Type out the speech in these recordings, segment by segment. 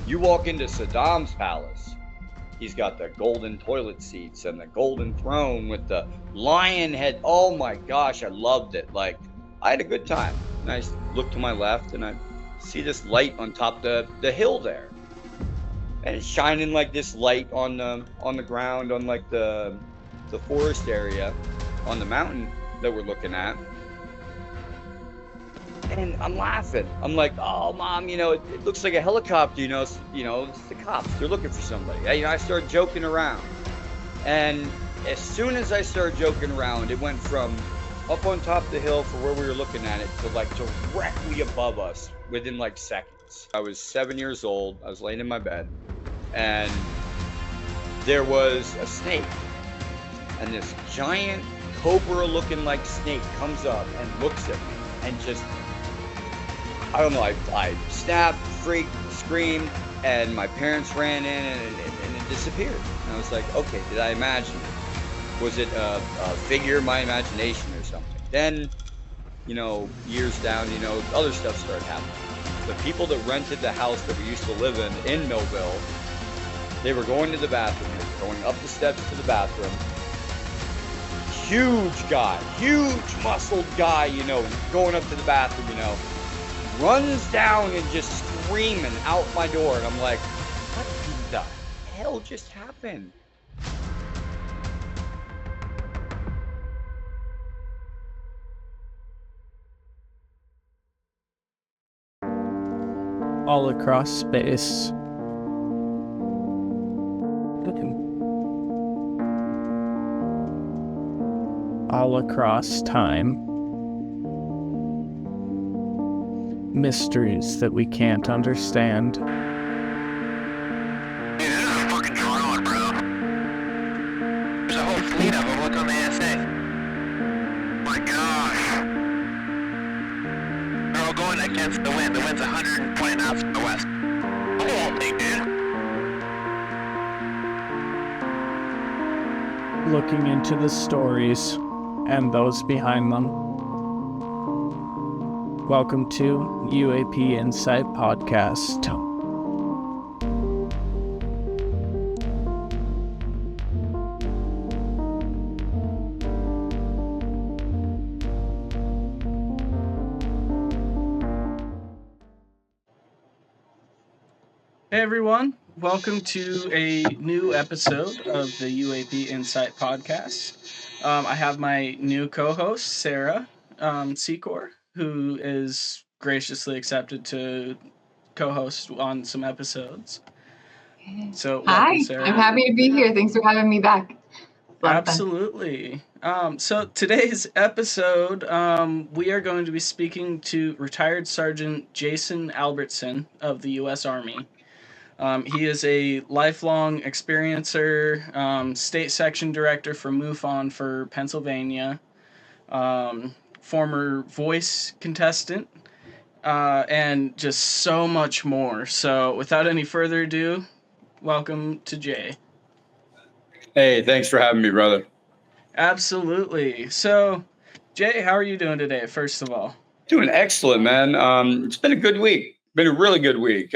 You walk into Saddam's palace, he's got the golden toilet seats and the golden throne with the lion head. Oh my gosh, I loved it. Like, I had a good time. And I look to my left and I see this light on top the hill there. And it's shining like this light on the ground, on like the forest area on the mountain that we're looking at. And I'm laughing. I'm like, oh, Mom, it looks like a helicopter, it's the cops. They're looking for somebody. I started joking around. And as soon as I started joking around, it went from up on top of the hill for where we were looking at it to like directly above us within like seconds. I was 7 years old. I was laying in my bed. And there was a snake. And this giant cobra-looking like snake comes up and looks at me and just... I don't know, I snapped, freaked, screamed, and my parents ran in and it disappeared. And I was like, okay, did I imagine it? Was it a figure of my imagination or something? Then, years down, other stuff started happening. The people that rented the house that we used to live in Millville, they were going to the bathroom, they were going up the steps to the bathroom. Huge guy, huge muscled guy, going up to the bathroom, runs down and just screaming out my door. And I'm like, what the hell just happened? All across space. All across time. Mysteries that we can't understand. Dude, this is a fucking drone, bro. There's a whole fleet of them. Look on the ASA. My gosh. They're all going against the wind. The wind's 120 knots from the west. Look at that thing, dude. Looking into the stories and those behind them. Welcome to UAP Insight Podcast. Hey everyone, welcome to a new episode of the UAP Insight Podcast. I have my new co-host, Sarah Secor, who is graciously accepted to co-host on some episodes. So, welcome, Hi, Sarah. I'm happy to be here. Thanks for having me back. Absolutely. So today's episode, we are going to be speaking to retired Sergeant Jason Albertson of the U.S. Army. He is a lifelong experiencer, State Section Director for MUFON for Pennsylvania, former voice contestant, and just so much more. So without any further ado, welcome to Jay. Hey, thanks for having me, brother. Absolutely. So, Jay, how are you doing today, first of all? Doing excellent, man. It's been a good week. Been a really good week.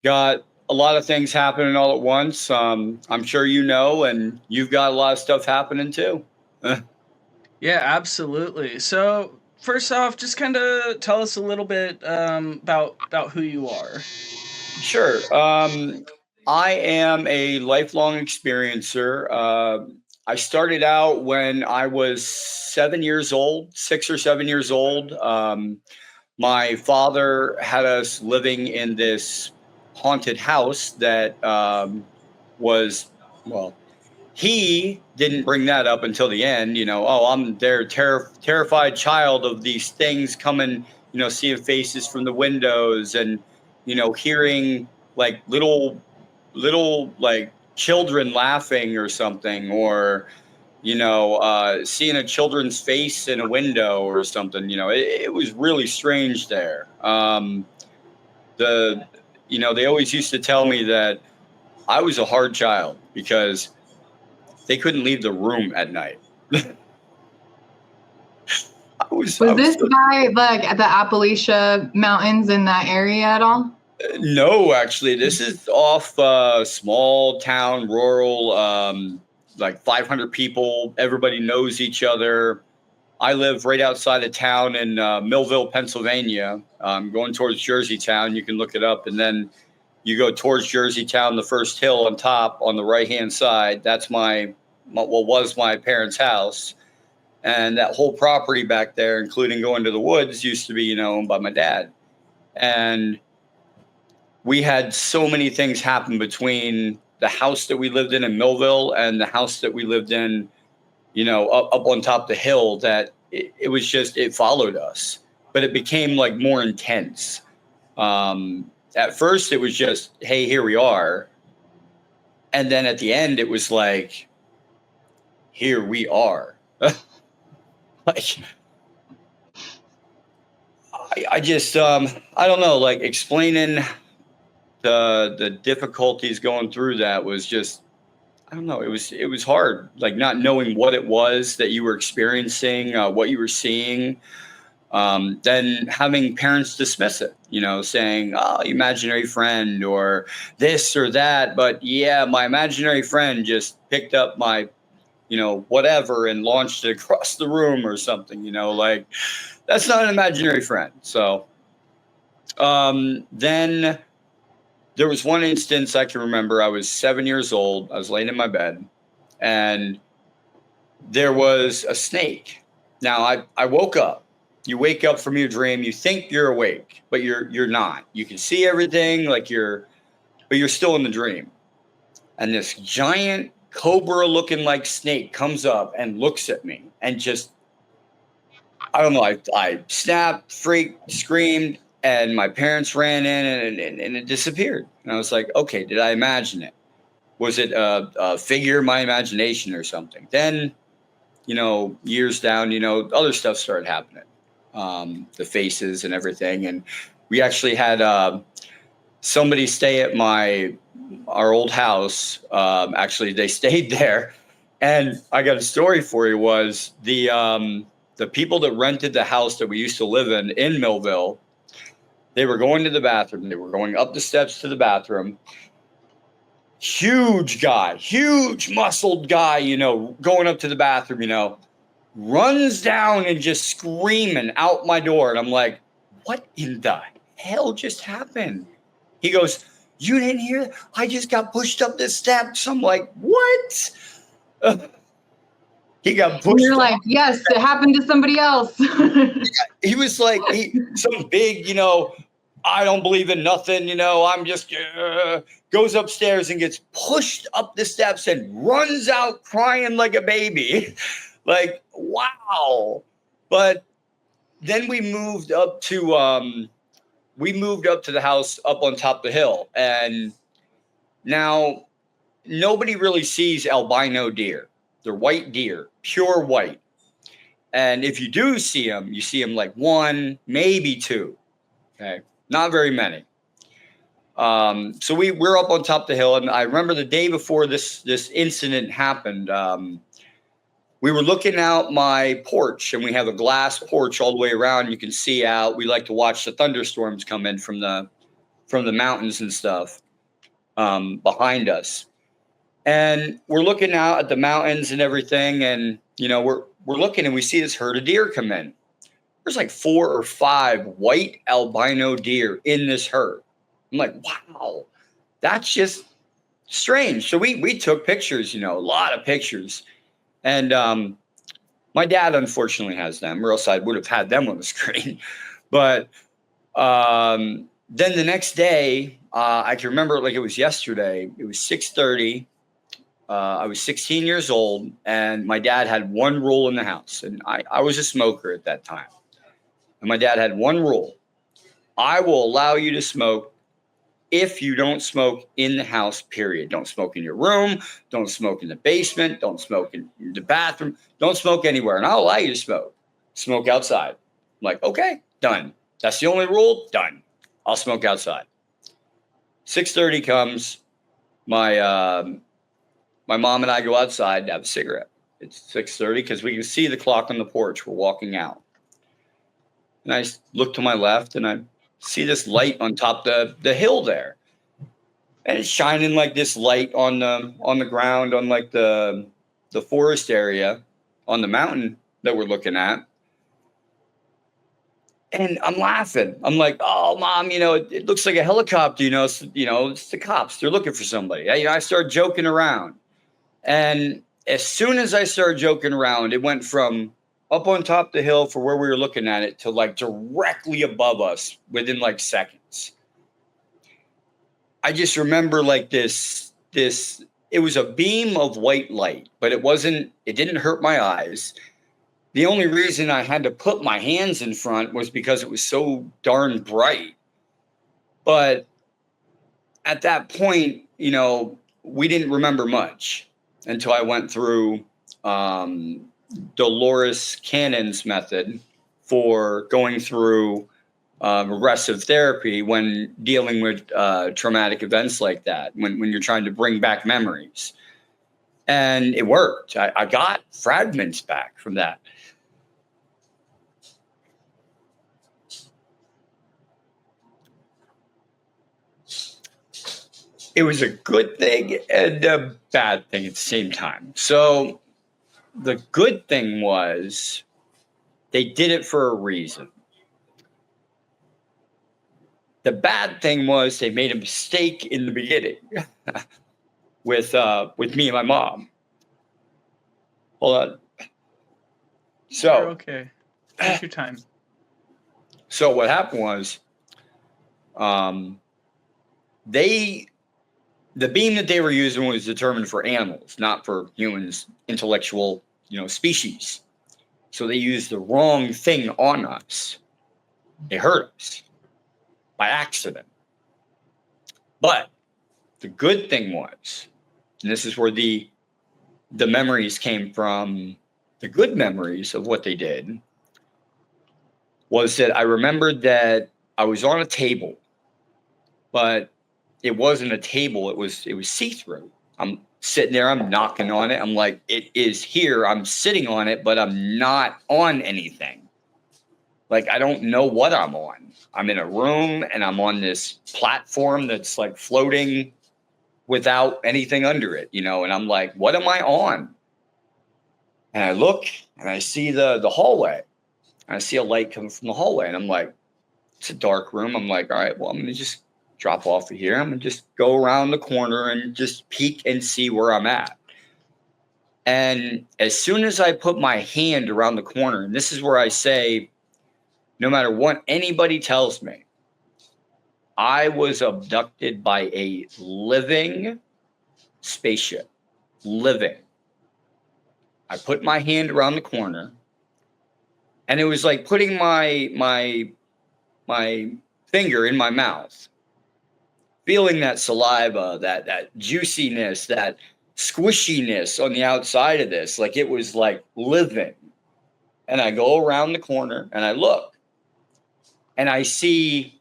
Got a lot of things happening all at once. I'm sure you know, and you've got a lot of stuff happening too. Yeah, absolutely. So, first off, just kind of tell us a little bit about who you are. Sure. I am a lifelong experiencer. I started out when I was 7 years old, 6 or 7 years old. My father had us living in this haunted house that was, well, he didn't bring that up until the end, I'm their terrified child of these things coming, seeing faces from the windows and, hearing like little like children laughing or something, or, seeing a children's face in a window or something, it was really strange there. They always used to tell me that I was a hard child because they couldn't leave the room at night. Was this by like the Appalachia Mountains in that area at all? No, actually, this is off small town, rural, like 500 people. Everybody knows each other. I live right outside of town in Millville, Pennsylvania. Going towards Jerseytown. You can look it up. And then you go towards Jerseytown, the first hill on top on the right-hand side. That's what was my parents' house. And that whole property back there, including going to the woods, used to be, owned by my dad. And we had so many things happen between the house that we lived in Millville and the house that we lived in, up on top of the hill, that it followed us, but it became like more intense. At first it was just, hey, here we are. And then at the end it was like, here we are. Like, I just, I don't know, like explaining the difficulties going through that was just, I don't know. It was hard, like not knowing what it was that you were experiencing, what you were seeing. Then having parents dismiss it, saying, oh, imaginary friend or this or that. But yeah, my imaginary friend just picked up my, whatever and launched it across the room or something, like that's not an imaginary friend. So then there was one instance I can remember. I was 7 years old. I was laying in my bed and there was a snake. Now I woke up. You wake up from your dream. You think you're awake, but you're not. You can see everything but you're still in the dream. And this giant cobra looking like snake comes up and looks at me and just, I don't know. I snapped, freaked, screamed. And my parents ran in and it disappeared. And I was like, okay, did I imagine it? Was it a figure of my imagination or something? Then, years down, other stuff started happening. The faces and everything. And we actually had somebody stay at our old house. Actually, they stayed there. And I got a story for you. Was the people that rented the house that we used to live in Millville, they were going to the bathroom. They were going up the steps to the bathroom. Huge guy, huge muscled guy, going up to the bathroom, runs down and just screaming out my door. And I'm like, what in the hell just happened? He goes, you didn't hear that? I just got pushed up the steps. I'm like, what? He got pushed. You're like, yes, it happened to somebody else. He was like, some big, I don't believe in nothing, I'm just, goes upstairs and gets pushed up the steps and runs out crying like a baby. Like, wow. But then we moved up to the house up on top of the hill. And now nobody really sees albino deer. They're white deer, pure white. And if you do see them, you see them like one, maybe two. Okay. Not very many. So we're up on top of the hill. And I remember the day before this incident happened, we were looking out my porch, and we have a glass porch all the way around. You can see out. We like to watch the thunderstorms come in from the mountains and stuff behind us. And we're looking out at the mountains and everything. And, we're looking and we see this herd of deer come in. There's like 4 or 5 white albino deer in this herd. I'm like, wow, that's just strange. So we took pictures, a lot of pictures. And my dad, unfortunately, has them, or else I would have had them on the screen. But then the next day, I can remember it like it was yesterday. It was 6:30. I was 16 years old, and my dad had one rule in the house. And I was a smoker at that time. And my dad had one rule. I will allow you to smoke if you don't smoke in the house, period. Don't smoke in your room. Don't smoke in the basement. Don't smoke in the bathroom. Don't smoke anywhere. And I'll allow you to smoke. Smoke outside. I'm like, okay, done. That's the only rule. Done. I'll smoke outside. 6:30 comes. My mom and I go outside to have a cigarette. It's 6:30 because we can see the clock on the porch. We're walking out. And I look to my left and I see this light on top the hill there, and it's shining like this light on the ground on like the forest area on the mountain that we're looking at. And I'm laughing. I'm like, "Oh, Mom, it looks like a helicopter. It's the cops. They're looking for somebody." I start joking around, and as soon as I started joking around, it went from up on top of the hill for where we were looking at it to like directly above us within like seconds. I just remember like this. It was a beam of white light, but it didn't hurt my eyes. The only reason I had to put my hands in front was because it was so darn bright. But at that point, we didn't remember much until I went through Dolores Cannon's method for going through regressive therapy when dealing with traumatic events like that, when you're trying to bring back memories. And it worked. I got fragments back from that. It was a good thing and a bad thing at the same time. So the good thing was they did it for a reason. The bad thing was they made a mistake in the beginning with me and my mom. Hold on. So You're okay. Take your time. So what happened was, the beam that they were using was determined for animals, not for humans, intellectual, species. So they used the wrong thing on us. They hurt us by accident. But the good thing was, and this is where the memories came from, the good memories of what they did, was that I remembered that I was on a table, but it wasn't a table. It was see-through. I'm sitting there. I'm knocking on it. I'm like, it is here. I'm sitting on it, but I'm not on anything. Like, I don't know what I'm on. I'm in a room and I'm on this platform that's like floating without anything under it, and I'm like, what am I on? And I look and I see the hallway. And I see a light coming from the hallway, and I'm like, it's a dark room. I'm like, all right, well, I'm going to just drop off of here. I'm going to just go around the corner and just peek and see where I'm at. And as soon as I put my hand around the corner, and this is where I say, no matter what anybody tells me, I was abducted by a living spaceship. Living. I put my hand around the corner, and it was like putting my finger in my mouth, feeling that saliva, that juiciness, that squishiness on the outside of this. Like it was like living. And I go around the corner and I look, and I see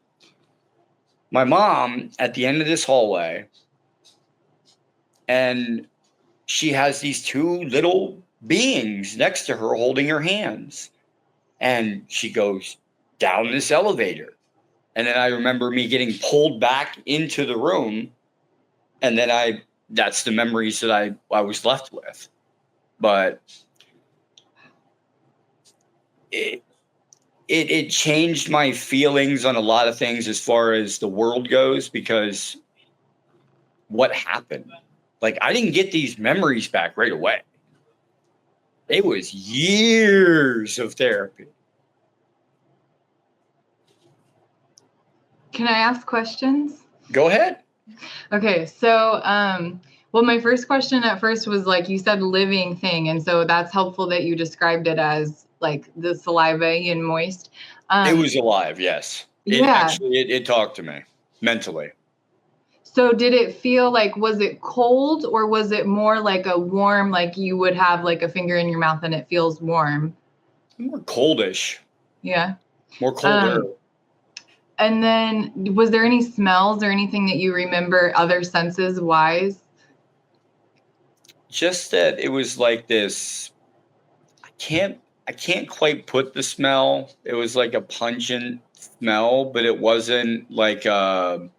my mom at the end of this hallway, and she has these two little beings next to her holding her hands. And she goes down this elevator. And then I remember me getting pulled back into the room. And then that's the memories that I was left with. But it changed my feelings on a lot of things as far as the world goes, because what happened? Like, I didn't get these memories back right away. It was years of therapy. Can I ask questions? Go ahead. Okay, so well, my first question at first was like you said living thing, and so that's helpful that you described it as like the saliva and moist. It was alive, yes. It talked to me mentally. So did it feel like, was it cold, or was it more like a warm, like you would have like a finger in your mouth and it feels warm? More coldish. Yeah. More colder. And then was there any smells or anything that you remember other senses wise? Just that it was like this, I can't quite put the smell. It was like a pungent smell, but it wasn't like I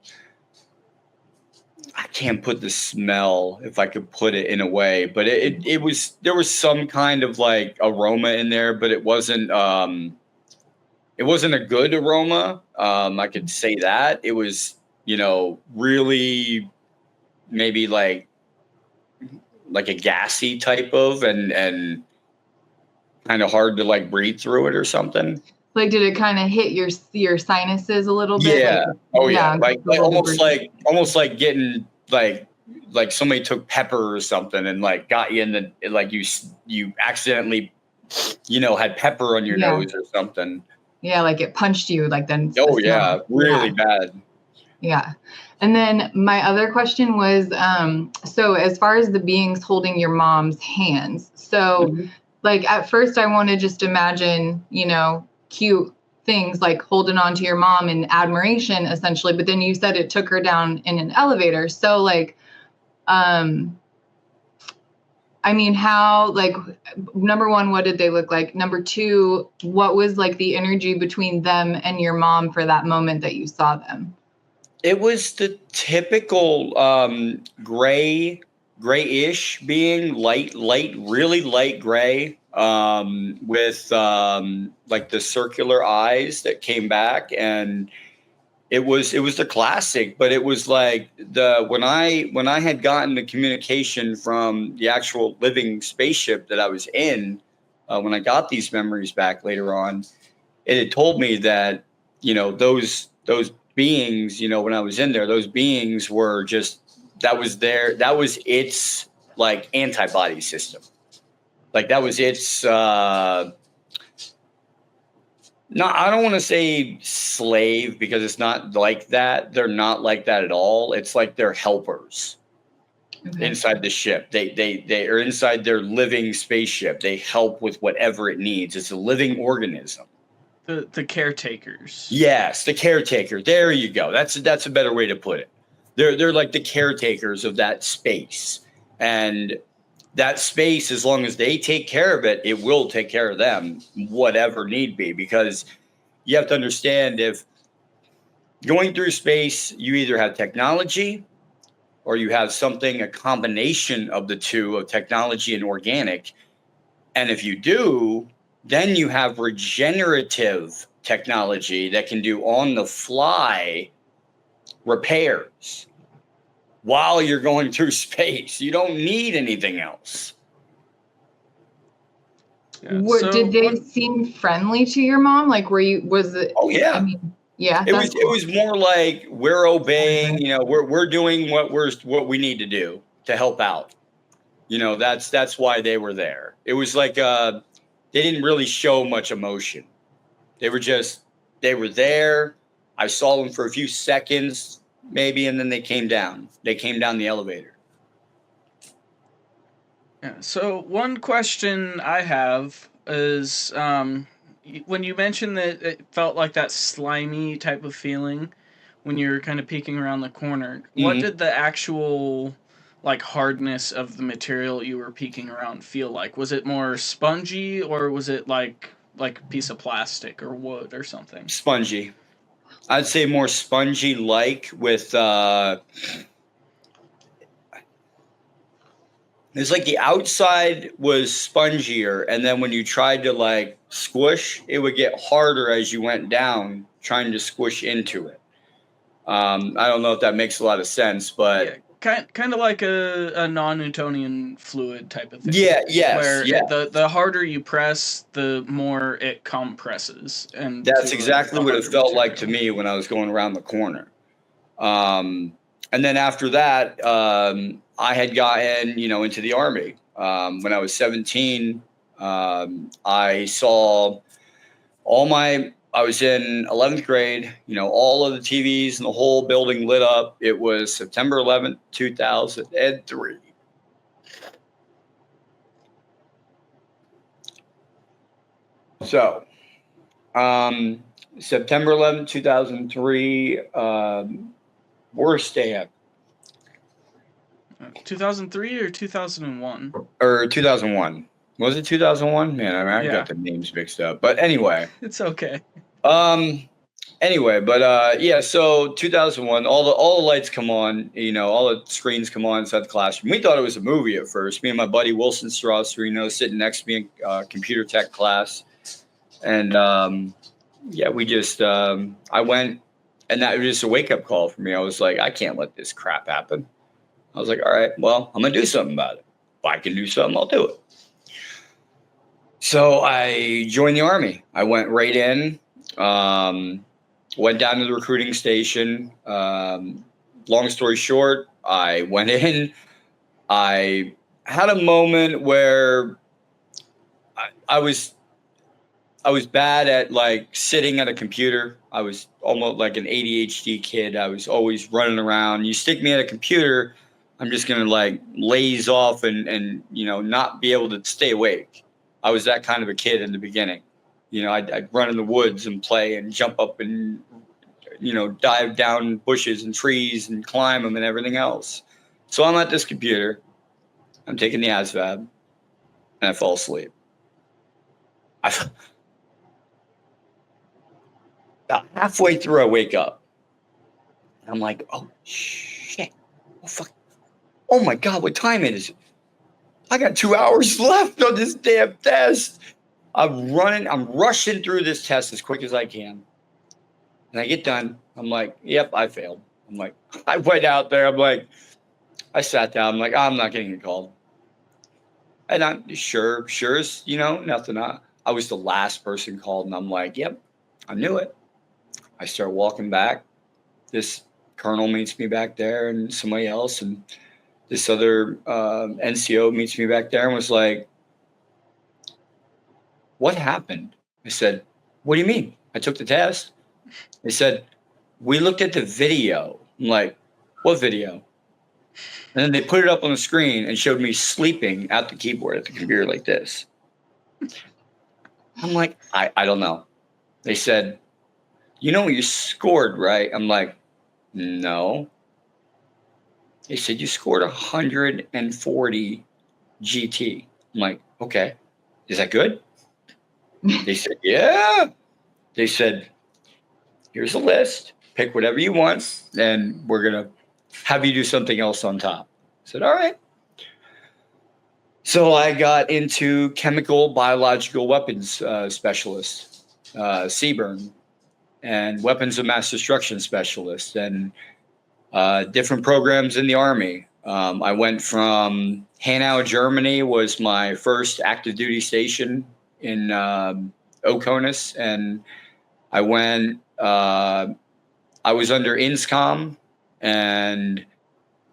can't put the smell if I could put it in a way, but it was, there was some kind of like aroma in there, but it wasn't a good aroma. I could say that. It was, really maybe like a gassy type of, and kind of hard to like breathe through it or something. Like, did it kind of hit your sinuses a little bit? Yeah. Like, Oh yeah. Like almost breathe. like getting like somebody took pepper or something and like got you in the, like you accidentally, had pepper on your nose or something. Yeah, like it punched you, like then. Oh yeah, really bad. Yeah. And then my other question was, so as far as the beings holding your mom's hands, so like at first I want to just imagine, cute things like holding on to your mom in admiration, essentially. But then you said it took her down in an elevator. So like, I mean, how, like, number one, what did they look like? Number two, what was like the energy between them and your mom for that moment that you saw them? It was the typical grayish being, light, really light gray, with like the circular eyes that came back, and it was the classic. But it was like when I had gotten the communication from the actual living spaceship that I was in, when I got these memories back later on, it had told me that those beings, when I was in there, those beings were just, that was its like antibody system. Like that was its I don't want to say slave, because it's not like that. They're not like that at all. It's like they're helpers inside the ship. They are inside their living spaceship. They help with whatever it needs. It's a living organism. The caretakers. Yes, the caretaker. There you go. That's a better way to put it. They're like the caretakers of that space. And that space, as long as they take care of it, it will take care of them, whatever need be. Because you have to understand, if going through space, you either have technology or you have something, a combination of the two, of technology and organic. And if you do, then you have regenerative technology that can do on the fly repairs while you're going through space. You don't need anything else. Yeah. Did they seem friendly to your mom? Like, was it? Oh yeah. I mean, yeah. It was more like, we're obeying, we're doing what we need to do to help out. That's why they were there. It was like, they didn't really show much emotion. They were there. I saw them for a few seconds, maybe, and then they came down. They came down the elevator. Yeah. So one question I have is, when you mentioned that it felt like that slimy type of feeling when you're kind of peeking around the corner, what did the actual like hardness of the material you were peeking around feel like? Was it more spongy, or was it like a piece of plastic or wood or something? Spongy. I'd say more spongy, like with it's like the outside was spongier, and then when you tried to like squish, it would get harder as you went down trying to squish into it. I don't know if that makes a lot of sense, but yeah. Kind of like a non-Newtonian fluid type of thing. Yeah, yes, where yeah. The harder you press, the more it compresses. And that's exactly what it felt like to me when I was going around the corner. And then after that, I had gotten, into the Army. When I was 17, I saw I was in 11th grade, all of the TVs in the whole building lit up. It was September 11th, 2003. So, September 11th, 2003, worst day ever. 2003 or 2001? Or 2001. Was it 2001? Man, I got the names mixed up. But anyway. It's okay. Anyway, but yeah, so 2001, all the lights come on, all the screens come on inside the classroom. We thought it was a movie at first. Me and my buddy Wilson Strauss, sitting next to me in computer tech class, and yeah, we just I went, and that was just a wake up call for me. I was like, I can't let this crap happen. I was like, all right, well, I'm gonna do something about it. If I can do something, I'll do it. So I joined the Army. I went right in. Went down to the recruiting station. Long story short, I went in. I had a moment where I was bad at like sitting at a computer. I was almost like an ADHD kid. I was always running around. You stick me at a computer, I'm just gonna like laze off and not be able to stay awake. I was that kind of a kid in the beginning. I'd run in the woods and play and jump up and, dive down bushes and trees and climb them and everything else. So I'm at this computer. I'm taking the ASVAB, and I fall asleep. About halfway through, I wake up. And I'm like, oh, shit. Oh, fuck. Oh, my God, what time is it? I got 2 hours left on this damn test. I'm rushing through this test as quick as I can. And I get done. I'm like, yep, I failed. I'm like, I went out there. I sat down. I'm like, I'm not getting it called. And I'm sure as, nothing. I was the last person called. And I'm like, yep, I knew it. I start walking back. This colonel meets me back there and somebody else. And this other NCO meets me back there and was like, what happened? I said, what do you mean? I took the test. They said, we looked at the video. I'm like, what video? And then they put it up on the screen and showed me sleeping at the keyboard at the computer like this. I'm like, I don't know. They said, you scored, right? I'm like, no. They said, you scored 140 GT. I'm like, okay. Is that good? They said, yeah. They said, here's a list. Pick whatever you want, and we're going to have you do something else on top. I said, all right. So I got into chemical biological weapons specialist, CBRN, and weapons of mass destruction specialist, and different programs in the Army. I went from Hanau, Germany, was my first active duty station in Oconus, and I went. I was under INSCOM and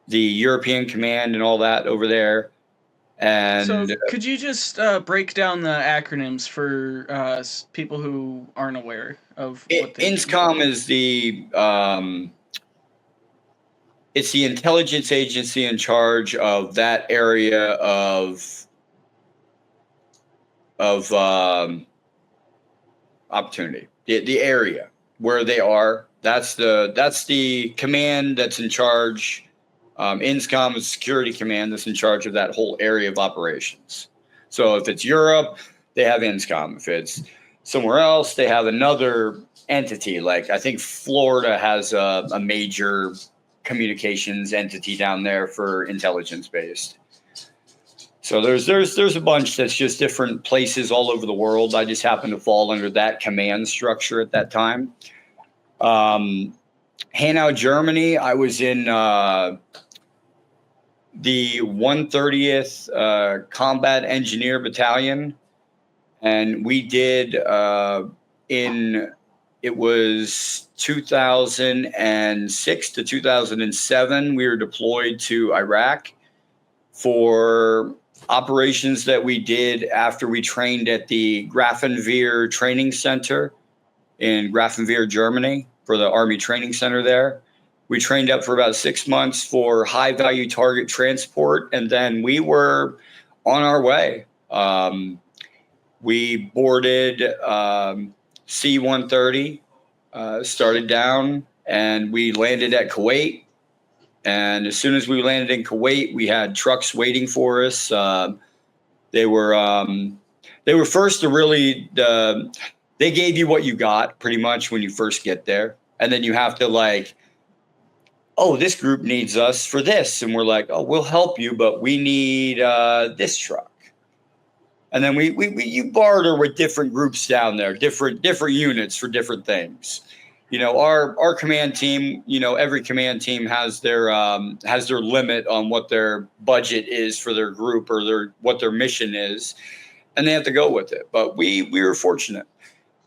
the European Command and all that over there. And so, could you just break down the acronyms for people who aren't aware of what they INSCOM is the it's the intelligence agency in charge of that area of opportunity. The area where they are. That's the command that's in charge. INSCOM is security command that's in charge of that whole area of operations. So if it's Europe, they have INSCOM. If it's somewhere else, they have another entity. Like I think Florida has a major communications entity down there for intelligence based. So there's a bunch that's just different places all over the world. I just happen to fall under that command structure at that time. Hanau, Germany, I was in the 130th Combat Engineer Battalion, and we did it was 2006 to 2007. We were deployed to Iraq for operations that we did after we trained at the Grafenwehr Training Center in Grafenwehr, Germany, for the Army Training Center there. We trained up for about 6 months for high-value target transport, and then we were on our way. We boarded C-130, started down, and we landed at Kuwait. And as soon as we landed in Kuwait, we had trucks waiting for us. They were first to really they gave you what you got pretty much when you first get there. And then you have to like, oh, this group needs us for this. And we're like, oh, we'll help you, but we need this truck. And then you barter with different groups down there, different units for different things. You know, our command team, you know, every command team has their limit on what their budget is for their group or what their mission is, and they have to go with it. But we were fortunate.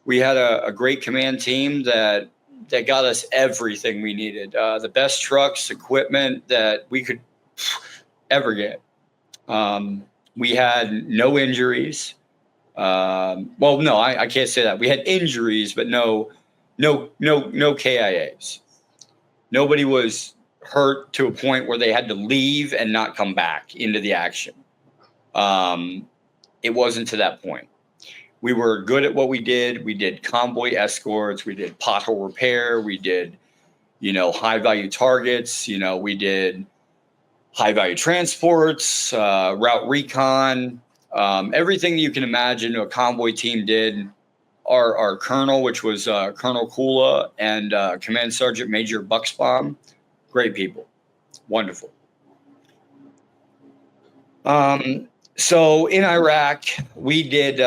We had a great command team that got us everything we needed. The best trucks, equipment that we could ever get. We had no injuries. Well, no, I can't say that. We had injuries, but no KIAs. Nobody was hurt to a point where they had to leave and not come back into the action. It wasn't to that point. We were good at what we did. We did convoy escorts. We did pothole repair. We did, you know, high value targets. You know, we did high value transports, route recon, everything you can imagine a convoy team did. Our colonel, which was Colonel Kula, and Command Sergeant Major Bucksbaum, great people, wonderful. So in Iraq, we did.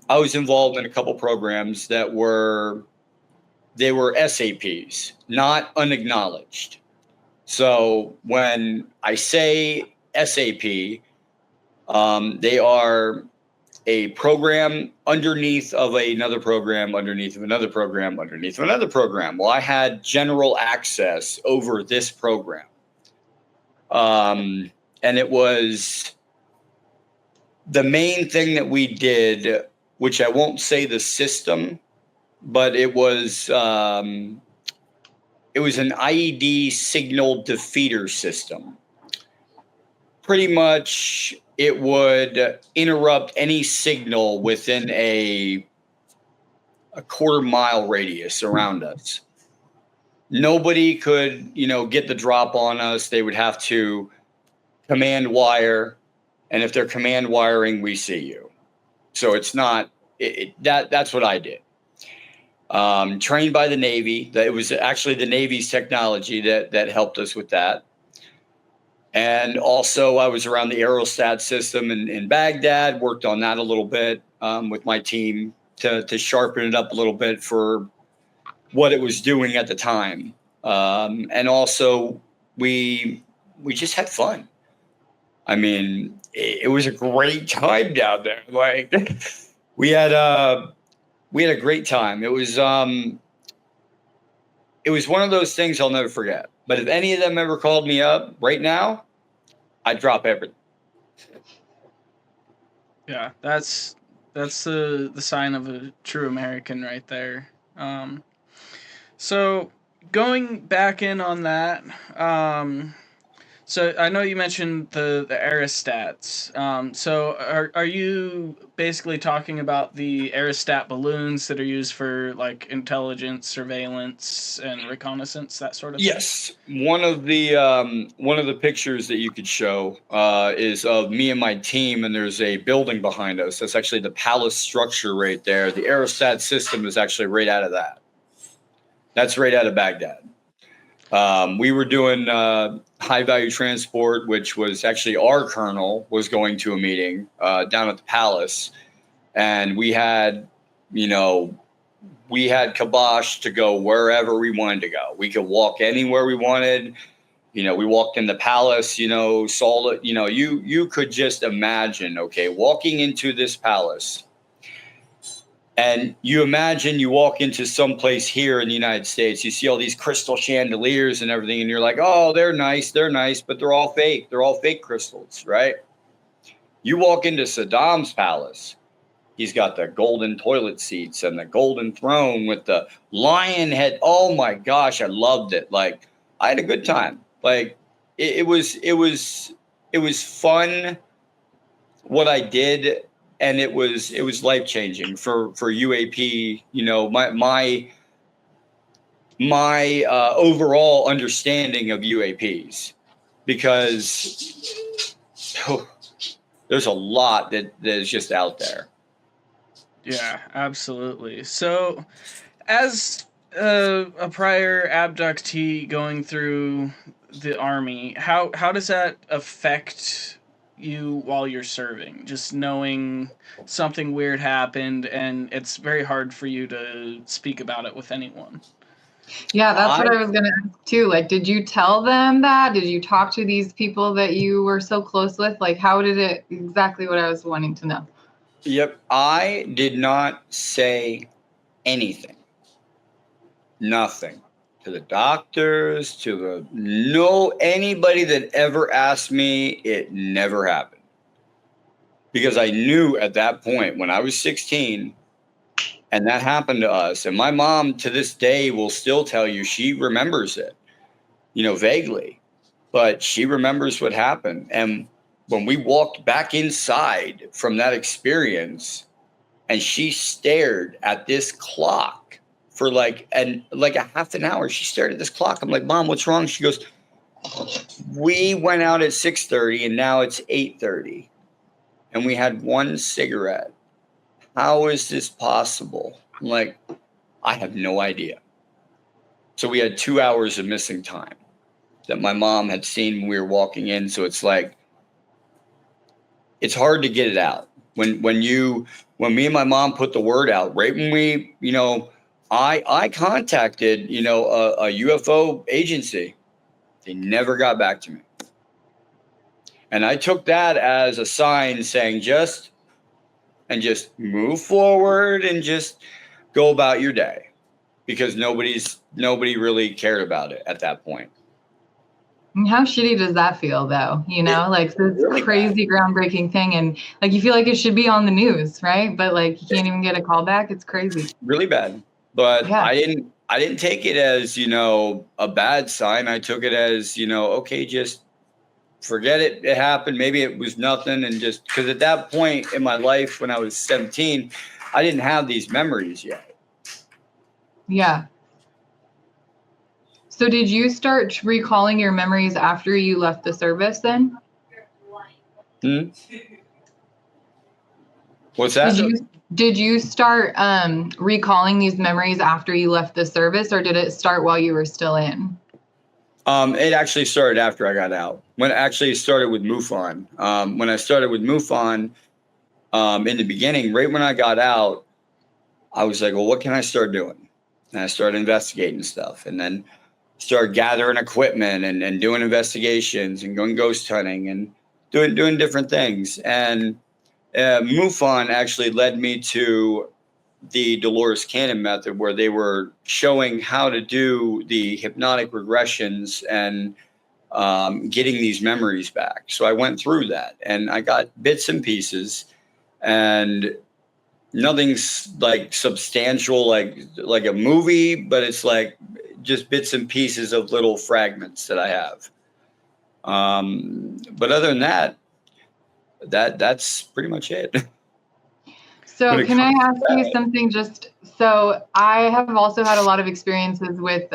I was involved in a couple programs that were SAPs, not unacknowledged. So when I say SAP, they are a program underneath of another program, underneath of another program, underneath of another program. Well, I had general access over this program. And it was the main thing that we did, which I won't say the system, but it was an IED signal defeater system. Pretty much it would interrupt any signal within a quarter-mile radius around us. Nobody could, you know, get the drop on us. They would have to command wire, and if they're command wiring, we see you. So it's not that's what I did. Trained by the Navy. It was actually the Navy's technology that helped us with that. And also, I was around the aerostat system in Baghdad, worked on that a little bit with my team to sharpen it up a little bit for what it was doing at the time. And also, we just had fun. I mean, it was a great time down there. Like, we had a great time. It was one of those things I'll never forget. But if any of them ever called me up right now, I'd drop everything. Yeah, that's the sign of a true American right there. So going back in on that, so I know you mentioned the aerostats. So are you basically talking about the aerostat balloons that are used for like intelligence, surveillance, and reconnaissance, that sort of thing? Yes, one of the pictures that you could show is of me and my team, and there's a building behind us. That's actually the palace structure right there. The aerostat system is actually right out of that. That's right out of Baghdad. We were doing high value transport, which was actually our colonel was going to a meeting down at the palace, and we had kibosh to go wherever we wanted to go. We could walk anywhere we wanted. You know, we walked in the palace, you know, saw it, you know, you could just imagine, okay, walking into this palace. And you imagine you walk into some place here in the United States, you see all these crystal chandeliers and everything, and you're like, oh, they're nice, but they're all fake. They're all fake crystals, right? You walk into Saddam's palace. He's got the golden toilet seats and the golden throne with the lion head. Oh my gosh, I loved it. Like, I had a good time. Like, it was fun what I did. And it was life-changing for UAP, you know, my overall understanding of UAPs, because there's a lot that is just out there. Yeah, absolutely. So, as a prior abductee going through the Army, how does that affect you while you're serving? Just knowing something weird happened and it's very hard for you to speak about it with anyone. Yeah, that's I what I was going to ask too. Like, did you tell them that? Did you talk to these people that you were so close with? Like, how did it, exactly what I was wanting to know. Yep, I did not say anything. Nothing. To the doctors, to anybody that ever asked me, it never happened. Because I knew at that point when I was 16 and that happened to us, and my mom to this day will still tell you she remembers it, vaguely, but she remembers what happened. And when we walked back inside from that experience, and she stared at this clock for like a half an hour. She stared at this clock. I'm like, Mom, what's wrong? She goes, we went out at 6:30 and now it's 8:30 and we had one cigarette. How is this possible? I'm like, I have no idea. So we had 2 hours of missing time that my mom had seen when we were walking in. So it's like, it's hard to get it out. When me and my mom put the word out, right when we, I contacted, a UFO agency. They never got back to me. And I took that as a sign saying just move forward and just go about your day, because nobody really cared about it at that point. And how shitty does that feel though? Like this Really crazy groundbreaking thing, and like you feel like it should be on the news, right? But like you can't even get a call back. It's crazy. Really bad. But Yeah. I didn't take it as, a bad sign. I took it as, okay, just forget it. It happened. Maybe it was nothing. And just because at that point in my life, when I was 17, I didn't have these memories yet. Yeah. So did you start recalling your memories after you left the service then? What's that? Did you start recalling these memories after you left the service, or did it start while you were still in? It actually started after I got out. When it actually started with MUFON. When I started with MUFON, in the beginning, right when I got out, I was like, well, what can I start doing? And I started investigating stuff, and then started gathering equipment and doing investigations and going ghost hunting and doing different things. And MUFON actually led me to the Dolores Cannon method, where they were showing how to do the hypnotic regressions and getting these memories back. So I went through that and I got bits and pieces, and nothing's like substantial, like a movie, but it's like just bits and pieces of little fragments that I have. But other than that's pretty much it. So can I ask you something? So I have also had a lot of experiences with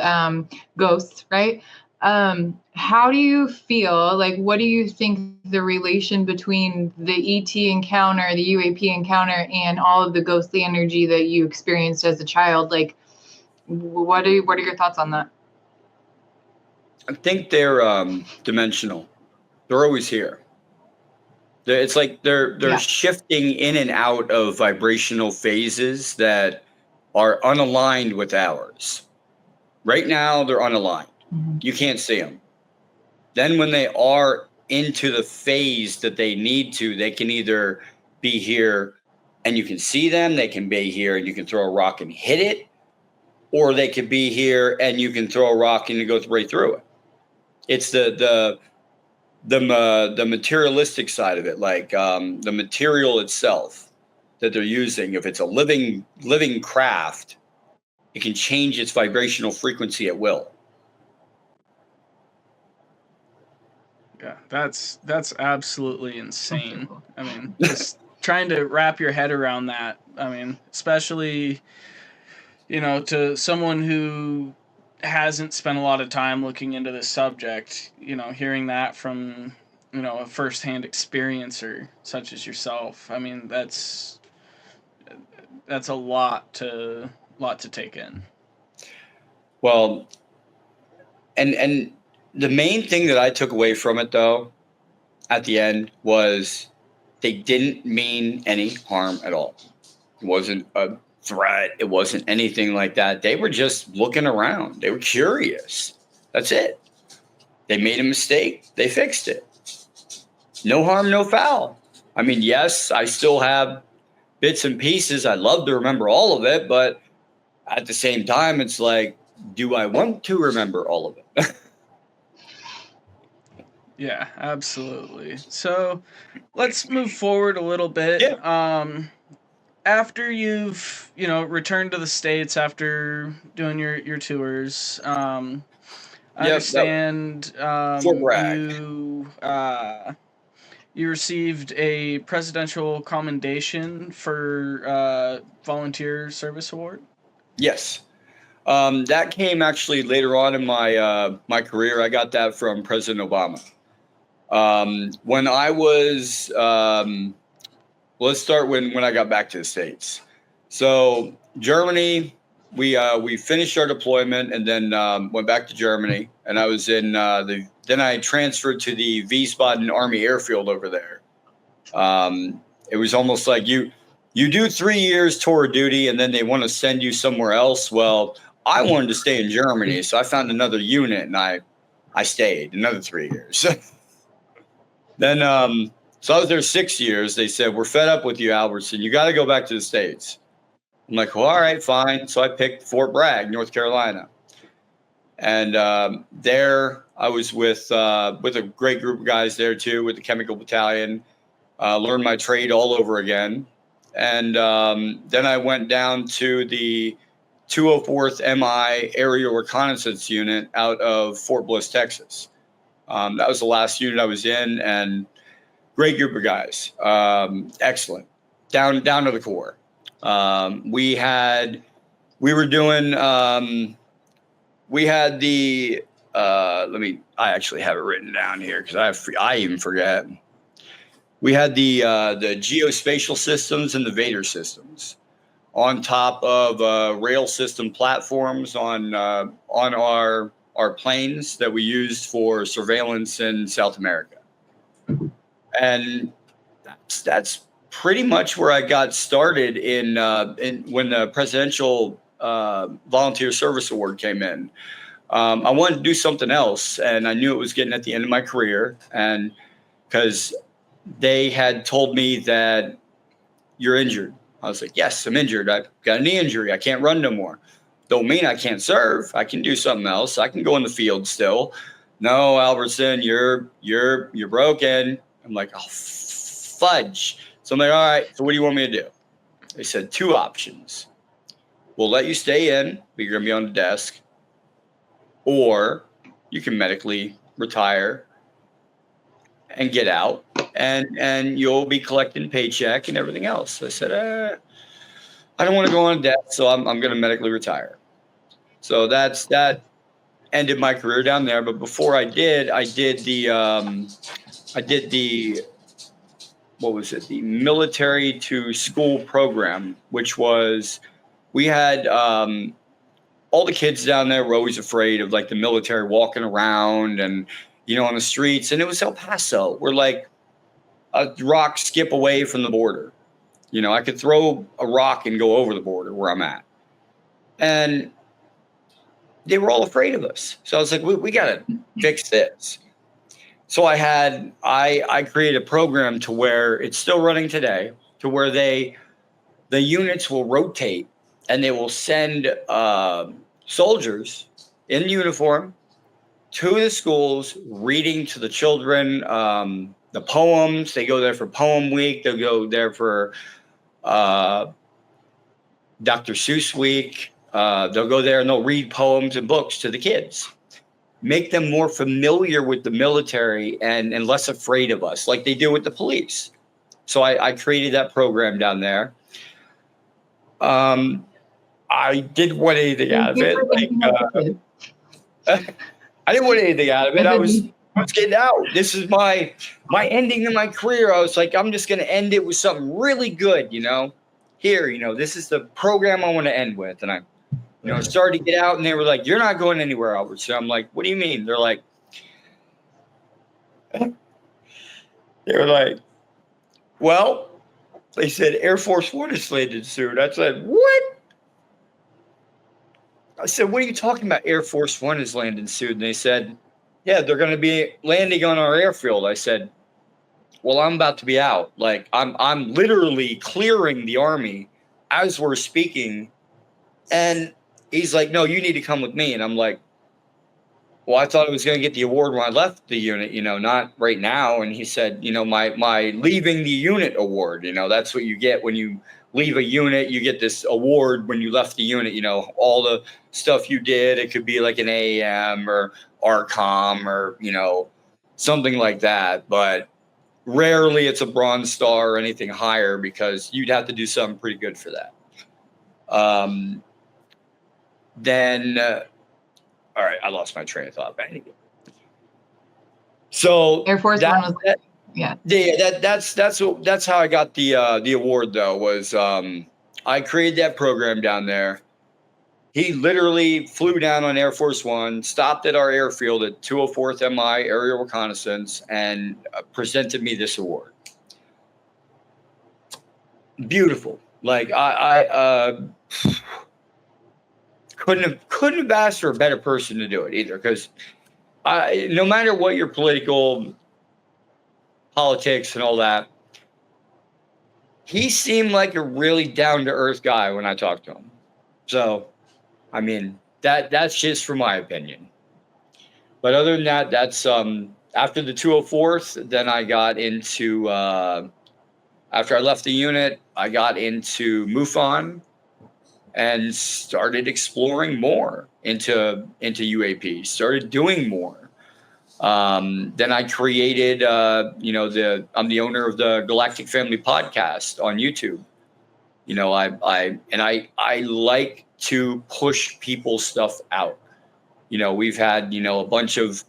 ghosts, right? How do you feel? Like, what do you think the relation between the ET encounter, the UAP encounter, and all of the ghostly energy that you experienced as a child? Like, what are your thoughts on that? I think they're dimensional. They're always here. It's like they're shifting in and out of vibrational phases that are unaligned with ours. Right now, they're unaligned. Mm-hmm. You can't see them. Then when they are into the phase that they need to, they can either be here and you can see them, they can be here and you can throw a rock and hit it, or they could be here and you can throw a rock and it goes right through it. It's the materialistic side of it, like the material itself that they're using. If it's a living craft, it can change its vibrational frequency at will. Yeah, that's absolutely insane. I mean, just trying to wrap your head around that. I mean, especially, to someone who hasn't spent a lot of time looking into this subject, hearing that from, a firsthand experiencer such as yourself. I mean, that's that's a lot to take in. Well, and the main thing that I took away from it, though, at the end, was they didn't mean any harm at all. It wasn't a threat. It wasn't anything like that. They were just looking around. They were curious. That's it. They made a mistake. They fixed it. No harm, no foul. I mean, yes, I still have bits and pieces. I love to remember all of it, but at the same time, it's like, do I want to remember all of it? Yeah, absolutely. So let's move forward a little bit. Yeah. After you've, returned to the States after doing your tours, I understand Fort Bragg. you received a presidential commendation for volunteer service award. Yes. That came actually later on in my career. I got that from President Obama. When I was, let's start when I got back to the States. So Germany, we finished our deployment and then went back to Germany, and I was in then I transferred to the Wiesbaden Army Airfield over there. It was almost like you do 3 years tour duty and then they want to send you somewhere else. Well, I wanted to stay in Germany, so I found another unit and I stayed another 3 years. Then, so I was there 6 years. They said, we're fed up with you, Albertson. You got to go back to the States. I'm like, well, all right, fine. So I picked Fort Bragg, North Carolina. And there I was with a great group of guys there too, with the Chemical Battalion, learned my trade all over again. And then I went down to the 204th MI Aerial Reconnaissance Unit out of Fort Bliss, Texas. That was the last unit I was in, and great group of guys. Excellent. Down to the core. We had the I actually have it written down here because I even forget. We had the geospatial systems and the Vader systems on top of rail system platforms on our planes that we used for surveillance in South America. And that's pretty much where I got started in when the Presidential Volunteer Service Award came in. I wanted to do something else, and I knew it was getting at the end of my career, and because they had told me that you're injured. I was like, yes, I'm injured. I've got a knee injury. I can't run no more. Don't mean I can't serve. I can do something else. I can go in the field still. No, Albertson, you're broken. I'm like, oh, fudge. So I'm like, all right, so what do you want me to do? They said 2 options. We'll let you stay in, but you're going to be on the desk. Or you can medically retire and get out, and you'll be collecting paycheck and everything else. I said, I don't want to go on death, so I'm going to medically retire. So that ended my career down there. But before I did the what was it? The military to school program, which was, we had all the kids down there were always afraid of like the military walking around and, on the streets. And it was El Paso. We're like a rock skip away from the border. I could throw a rock and go over the border where I'm at. And they were all afraid of us. So I was like, we got to fix this. So I created a program to where it's still running today, to where the units will rotate and they will send soldiers in uniform to the schools, reading to the children the poems. They go there for Poem Week. They'll go there for Dr. Seuss Week. They'll go there and they'll read poems and books to the kids. Make them more familiar with the military and less afraid of us, like they do with the police. So I created that program down there. I didn't want anything out of it. I didn't want anything out of it. I was getting out. This is my ending of my career. I was like, I'm just going to end it with something really good, here, this is the program I want to end with. And I, started to get out, and they were like, you're not going anywhere, Albertson. I'm like, what do you mean? They're like, well, they said Air Force One is landed soon. I said, what? I said, what are you talking about? Air Force One is landing soon. And they said, yeah, they're going to be landing on our airfield. I said, well, I'm about to be out. Like, I'm literally clearing the Army as we're speaking. And he's like, no, you need to come with me. And I'm like, well, I thought I was going to get the award when I left the unit, not right now. And he said, my leaving the unit award, that's what you get when you leave a unit. You get this award when you left the unit, all the stuff you did. It could be like an AM or RCOM or, something like that. But rarely it's a Bronze Star or anything higher, because you'd have to do something pretty good for that. All right, I lost my train of thought. So Air Force One was yeah. That's how I got the award, though, was I created that program down there. He literally flew down on Air Force One, stopped at our airfield at 204th MI Aerial Reconnaissance, and presented me this award. Beautiful. Like I couldn't have asked for a better person to do it either, because no matter what your politics and all that, he seemed like a really down-to-earth guy when I talked to him. So, I mean, that's just for my opinion. But other than that, that's after the 204th, then I got into after I left the unit, I got into MUFON and started exploring more into UAP, started doing more. Then I created, I'm the owner of the Galactic Family Podcast on YouTube. I like to push people's stuff out. We've had, a bunch of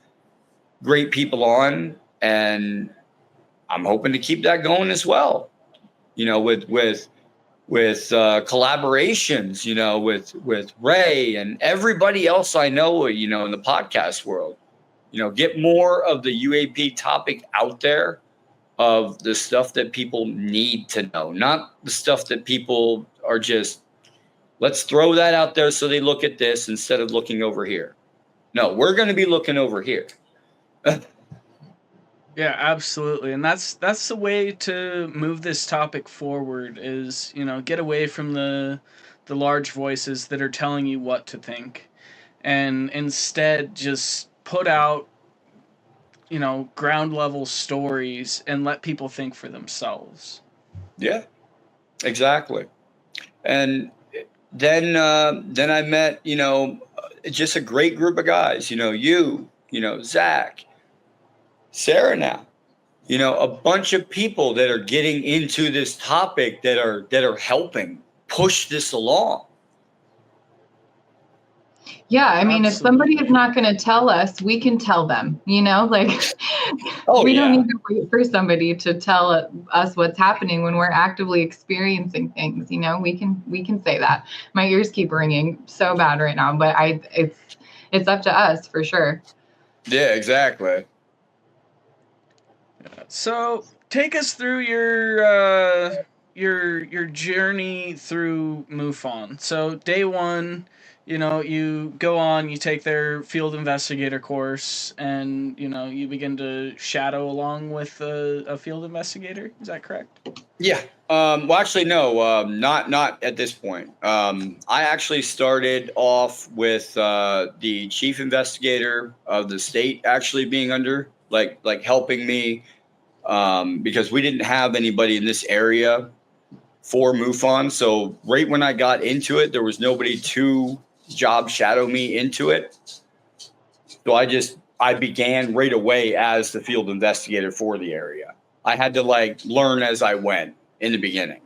great people on, and I'm hoping to keep that going as well. With collaborations, with Ray and everybody else I know, in the podcast world, get more of the UAP topic out there, of the stuff that people need to know, not the stuff that people are just, let's throw that out there so they look at this instead of looking over here. No, we're going to be looking over here. Yeah, absolutely. And that's the way to move this topic forward is, get away from the large voices that are telling you what to think, and instead just put out, ground level stories and let people think for themselves. Yeah, exactly. And then I met, just a great group of guys, Zach, Sarah now, a bunch of people that are getting into this topic that are helping push this along. Yeah, I mean, if somebody is not going to tell us, we can tell them, we don't need to wait for somebody to tell us what's happening when we're actively experiencing things. We can say that. My ears keep ringing so bad right now, but it's up to us for sure. Yeah, exactly. So take us through your journey through MUFON. So day one, you go on, you take their field investigator course, and you begin to shadow along with a field investigator. Is that correct? Yeah. Well, actually, no. Not at this point. I actually started off with the chief investigator of the state actually being under, like helping me. Because we didn't have anybody in this area for MUFON. So right when I got into it, there was nobody to job shadow me into it. So I began right away as the field investigator for the area. I had to learn as I went in the beginning.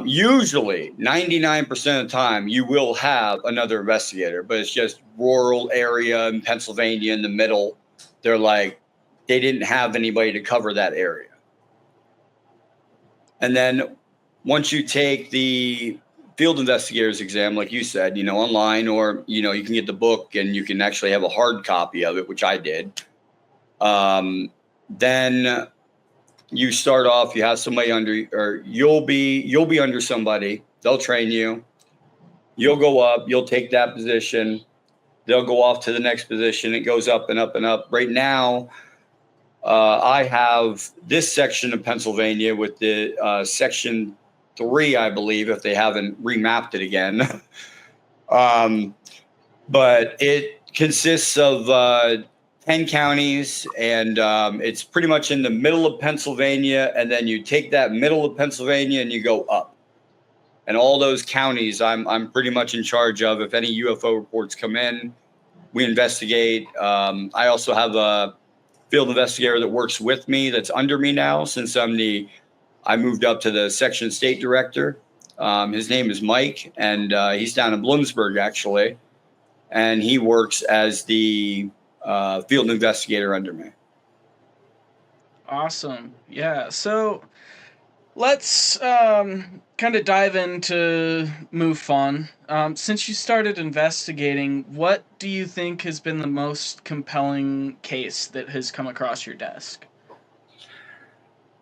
Usually 99% of the time you will have another investigator, but it's just rural area in Pennsylvania in the middle. They didn't have anybody to cover that area. And then once you take the field investigators exam, like you said, online, or, you can get the book and you can actually have a hard copy of it, which I did. Then you start off, you have somebody under, or you'll be under somebody. They'll train you. You'll go up, you'll take that position. They'll go off to the next position. It goes up and up and up. Right now, I have this section of Pennsylvania with the Section 3, I believe, if they haven't remapped it again. But it consists of 10 counties, and it's pretty much in the middle of Pennsylvania. And then you take that middle of Pennsylvania and you go up. And all those counties, I'm pretty much in charge of. If any UFO reports come in, we investigate. I also have a field investigator that works with me that's under me now, since I moved up to the Section State Director. His name is Mike, and he's down in Bloomsburg, actually. And he works as the field investigator under me. Awesome. Yeah. So let's kind of dive into MUFON. Since you started investigating, what do you think has been the most compelling case that has come across your desk?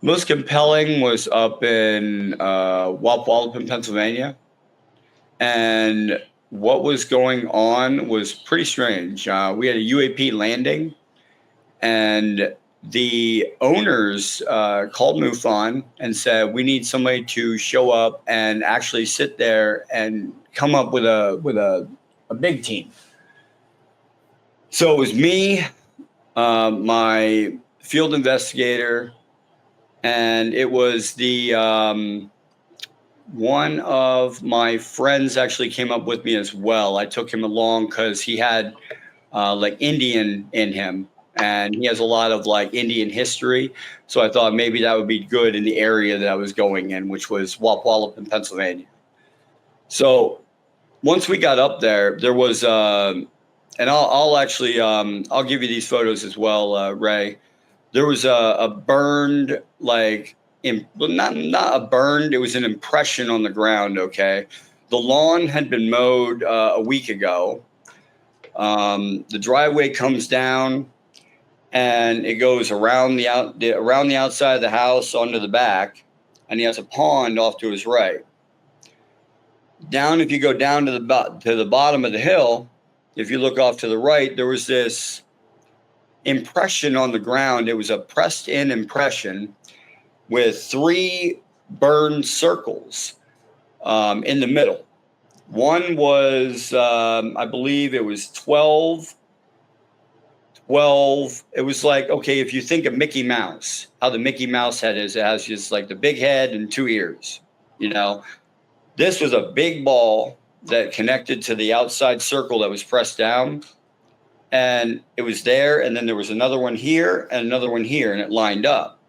Most compelling was up in Walpole, Pennsylvania. And what was going on was pretty strange. We had a UAP landing, and the owners called MUFON and said, we need somebody to show up and actually sit there and come up with a big team. So it was me, my field investigator, and it was the one of my friends actually came up with me as well. I took him along because he had like Indian in him. And he has a lot of like Indian history. So I thought maybe that would be good in the area that I was going in, which was Walpole, Pennsylvania. So once we got up there, there was, and I'll actually, I'll give you these photos as well, Ray. There was a burned, like, not a burned, it was an impression on the ground, okay? The lawn had been mowed a week ago. The driveway comes down, and it goes around the outside of the house onto the back, and he has a pond off to his right. Down, if you go down to the bottom of the hill, if you look off to the right, there was this impression on the ground. It was a pressed-in impression with 3 burned circles in the middle. One was, I believe it was 12. It was like, okay, if you think of Mickey Mouse, how the Mickey Mouse head is, it has just like the big head and 2 ears, This was a big ball that connected to the outside circle that was pressed down. And it was there, and then there was another one here and another one here, and it lined up.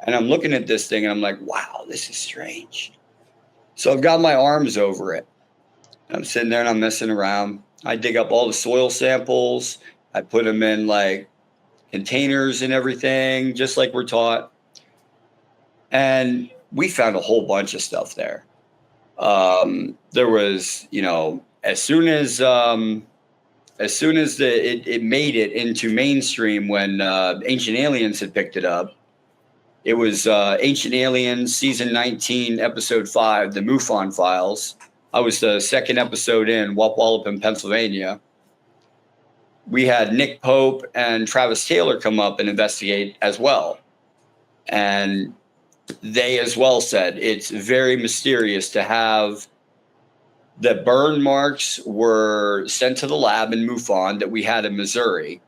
And I'm looking at this thing, and I'm like, wow, this is strange. So I've got my arms over it. And I'm sitting there, and I'm messing around. I dig up all the soil samples. I put them in like containers and everything, just like we're taught. And we found a whole bunch of stuff there. There was, as soon as it made it into mainstream, when Ancient Aliens had picked it up, it was Ancient Aliens season 19, episode 5, the MUFON files. I was the second episode in Walpole, Pennsylvania. We had Nick Pope and Travis Taylor come up and investigate as well. And they as well said it's very mysterious to have the burn marks were sent to the lab in MUFON that we had in Missouri.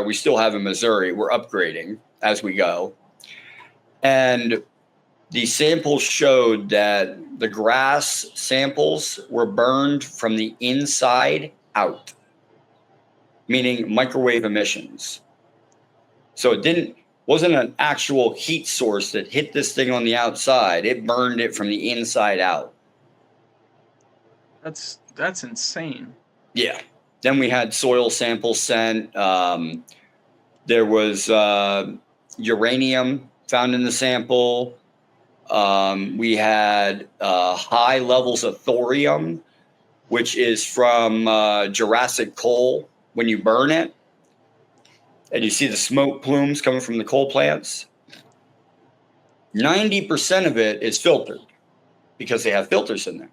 We still have in Missouri. We're upgrading as we go. And the samples showed that the grass samples were burned from the inside out, meaning microwave emissions. So it wasn't an actual heat source that hit this thing on the outside. It burned it from the inside out. That's insane. Yeah. Then we had soil samples sent. There was uranium found in the sample. We had high levels of thorium, which is from Jurassic coal when you burn it. And you see the smoke plumes coming from the coal plants. 90% of it is filtered because they have filters in there.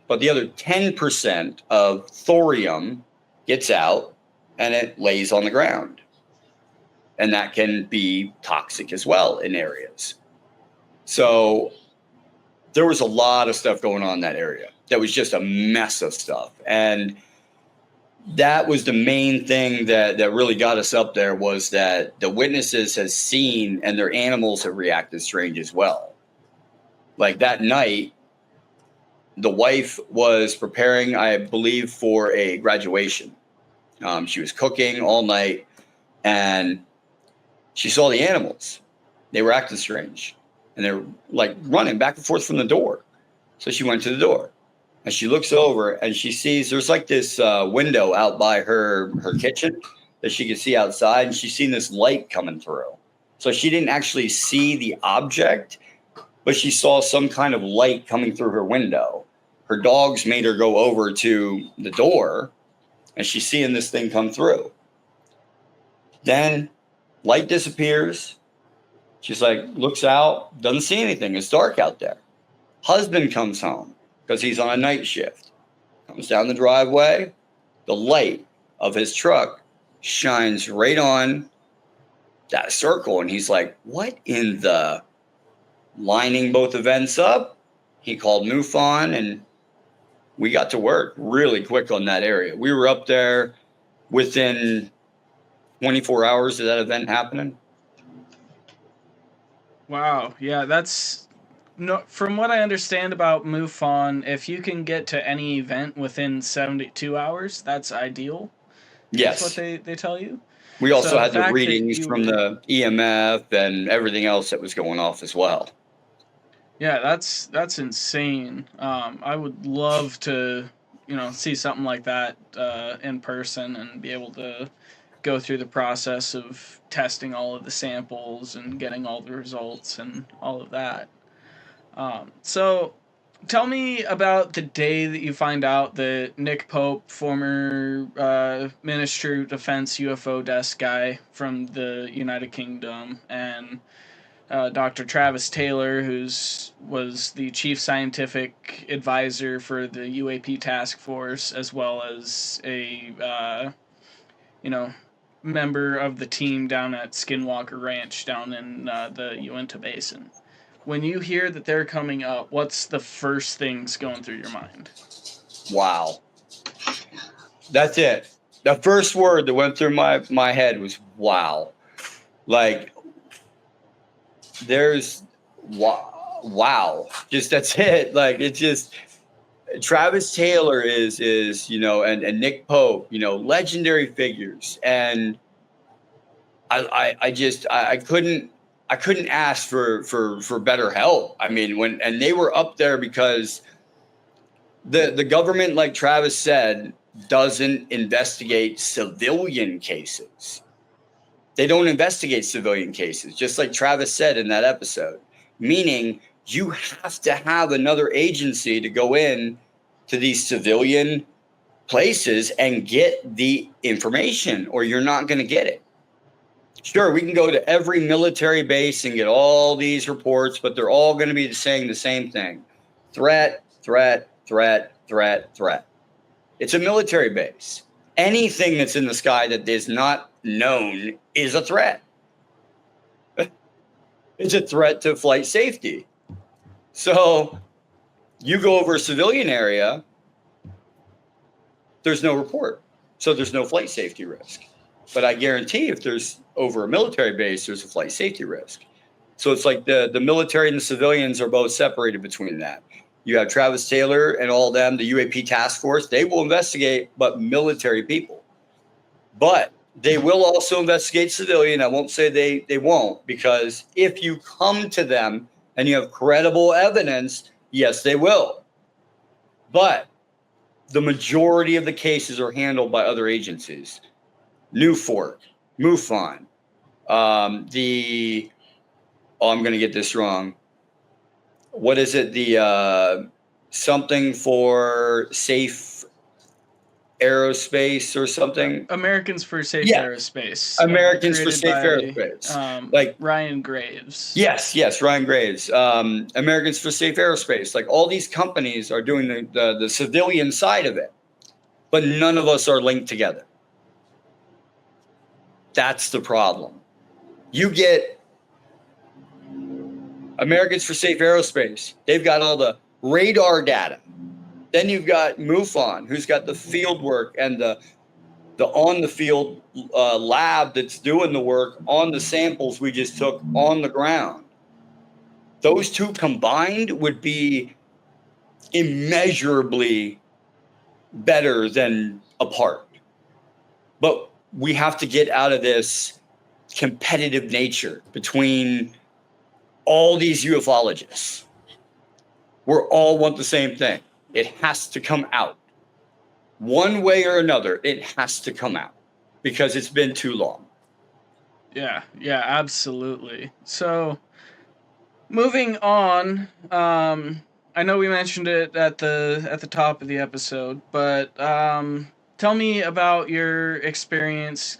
But the other 10% of thorium gets out and it lays on the ground. And that can be toxic as well in areas. So there was a lot of stuff going on in that area. That was just a mess of stuff. And that was the main thing that really got us up there, was that the witnesses have seen and their animals have reacted strange as well. Like that night, the wife was preparing, I believe, for a graduation. She was cooking all night and she saw the animals. They were acting strange and they were like running back and forth from the door. So she went to the door. And she looks over and she sees there's like this window out by her kitchen that she could see outside. And she's seen this light coming through. So she didn't actually see the object, but she saw some kind of light coming through her window. Her dogs made her go over to the door and she's seeing this thing come through. Then light disappears. She's like, looks out, doesn't see anything. It's dark out there. Husband comes home because he's on a night shift. Comes down the driveway. The light of his truck shines right on that circle. And he's like, what in the... Lining both events up, he called MUFON and we got to work really quick on that area. We were up there within 24 hours of that event happening. Wow. Yeah, that's... No, from what I understand about MUFON, if you can get to any event within 72 hours, that's ideal. Yes. That's what they tell you. We also So had the the fact readings that from the EMF and everything else that was going off as well. Yeah, that's insane. I would love to, see something like that in person and be able to go through the process of testing all of the samples and getting all the results and all of that. So tell me about the day that you find out that Nick Pope, former Ministry of Defense UFO desk guy from the United Kingdom, and Dr. Travis Taylor, was the chief scientific advisor for the UAP task force, as well as a member of the team down at Skinwalker Ranch down in the Uinta Basin. When you hear that they're coming up, what's the first things going through your mind? Wow. That's it. The first word that went through my head was wow. Like, there's wow. Just that's it. Like, it's just Travis Taylor is and Nick Pope, legendary figures. And I couldn't ask for better help. I mean, and they were up there because the government, like Travis said, doesn't investigate civilian cases. They don't investigate civilian cases, just like Travis said in that episode, meaning you have to have another agency to go in to these civilian places and get the information, or you're not going to get it. Sure, we can go to every military base and get all these reports, but they're all going to be saying the same thing. Threat, threat, threat, threat, threat. It's a military base. Anything that's in the sky that is not known is a threat. It's a threat to flight safety. So you go over a civilian area, there's no report. So there's no flight safety risk. But I guarantee if there's over a military base, there's a flight safety risk. So it's like the military and the civilians are both separated between that. You have Travis Taylor and all them, the UAP task force, they will investigate, but military people. But they will also investigate civilian. I won't say they won't, because if you come to them and you have credible evidence, yes, they will. But the majority of the cases are handled by other agencies. Newfork, MUFON, I'm going to get this wrong. what is it? The something for safe aerospace or something. Americans for Safe Yeah. Aerospace. Americans for created Safe by, Aerospace. Like Ryan Graves. yes, Ryan Graves. Americans for Safe Aerospace. Like all these companies are doing the civilian side of it, but none of us are linked together. That's the problem. You get Americans for Safe Aerospace. They've got all the radar data. Then you've got MUFON, who's got the field work and the on the field lab that's doing the work on the samples we just took on the ground. Those two combined would be immeasurably better than apart. But we have to get out of this competitive nature between all these ufologists. We're all want the same thing. It has to come out. One way or another, it has to come out because it's been too long. Yeah, absolutely. So, moving on, I know we mentioned it at the top of the episode, but tell me about your experience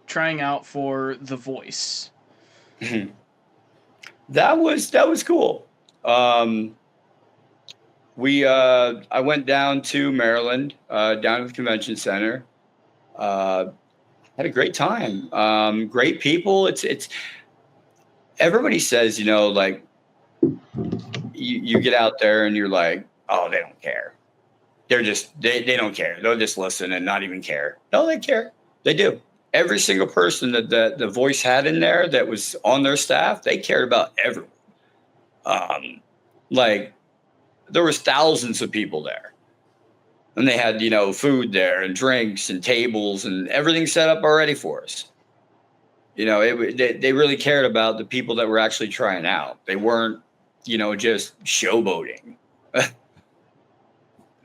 trying out for The Voice. That was cool. I went down to Maryland, down to the convention center. Had a great time. Great people. It's everybody says, like you get out there and you're like, oh, they don't care. They're just they don't care. They'll just listen and not even care. No, they care. They do. Every single person that the Voice had in there that was on their staff, they cared about everyone. Like there was thousands of people there. And they had, food there and drinks and tables and everything set up already for us. They really cared about the people that were actually trying out. They weren't, just showboating.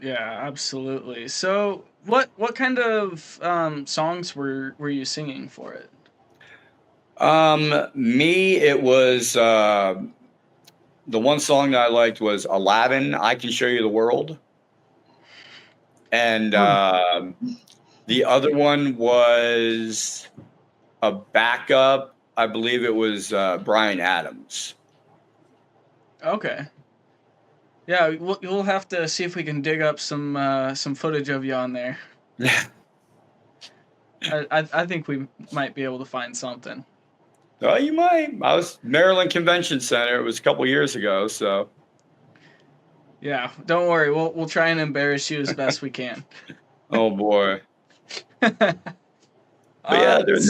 Yeah, absolutely. So, what kind of songs were you singing for it? Me, it was the one song that I liked was Aladdin, I Can Show You the World. And the other one was a backup. I believe it was Bryan Adams. Okay. Yeah, we'll have to see if we can dig up some footage of you on there. I think we might be able to find something. Oh, you might. I was Maryland Convention Center. It was a couple years ago, so. Yeah, don't worry. We'll try and embarrass you as best we can. Oh boy. But yeah, nervous?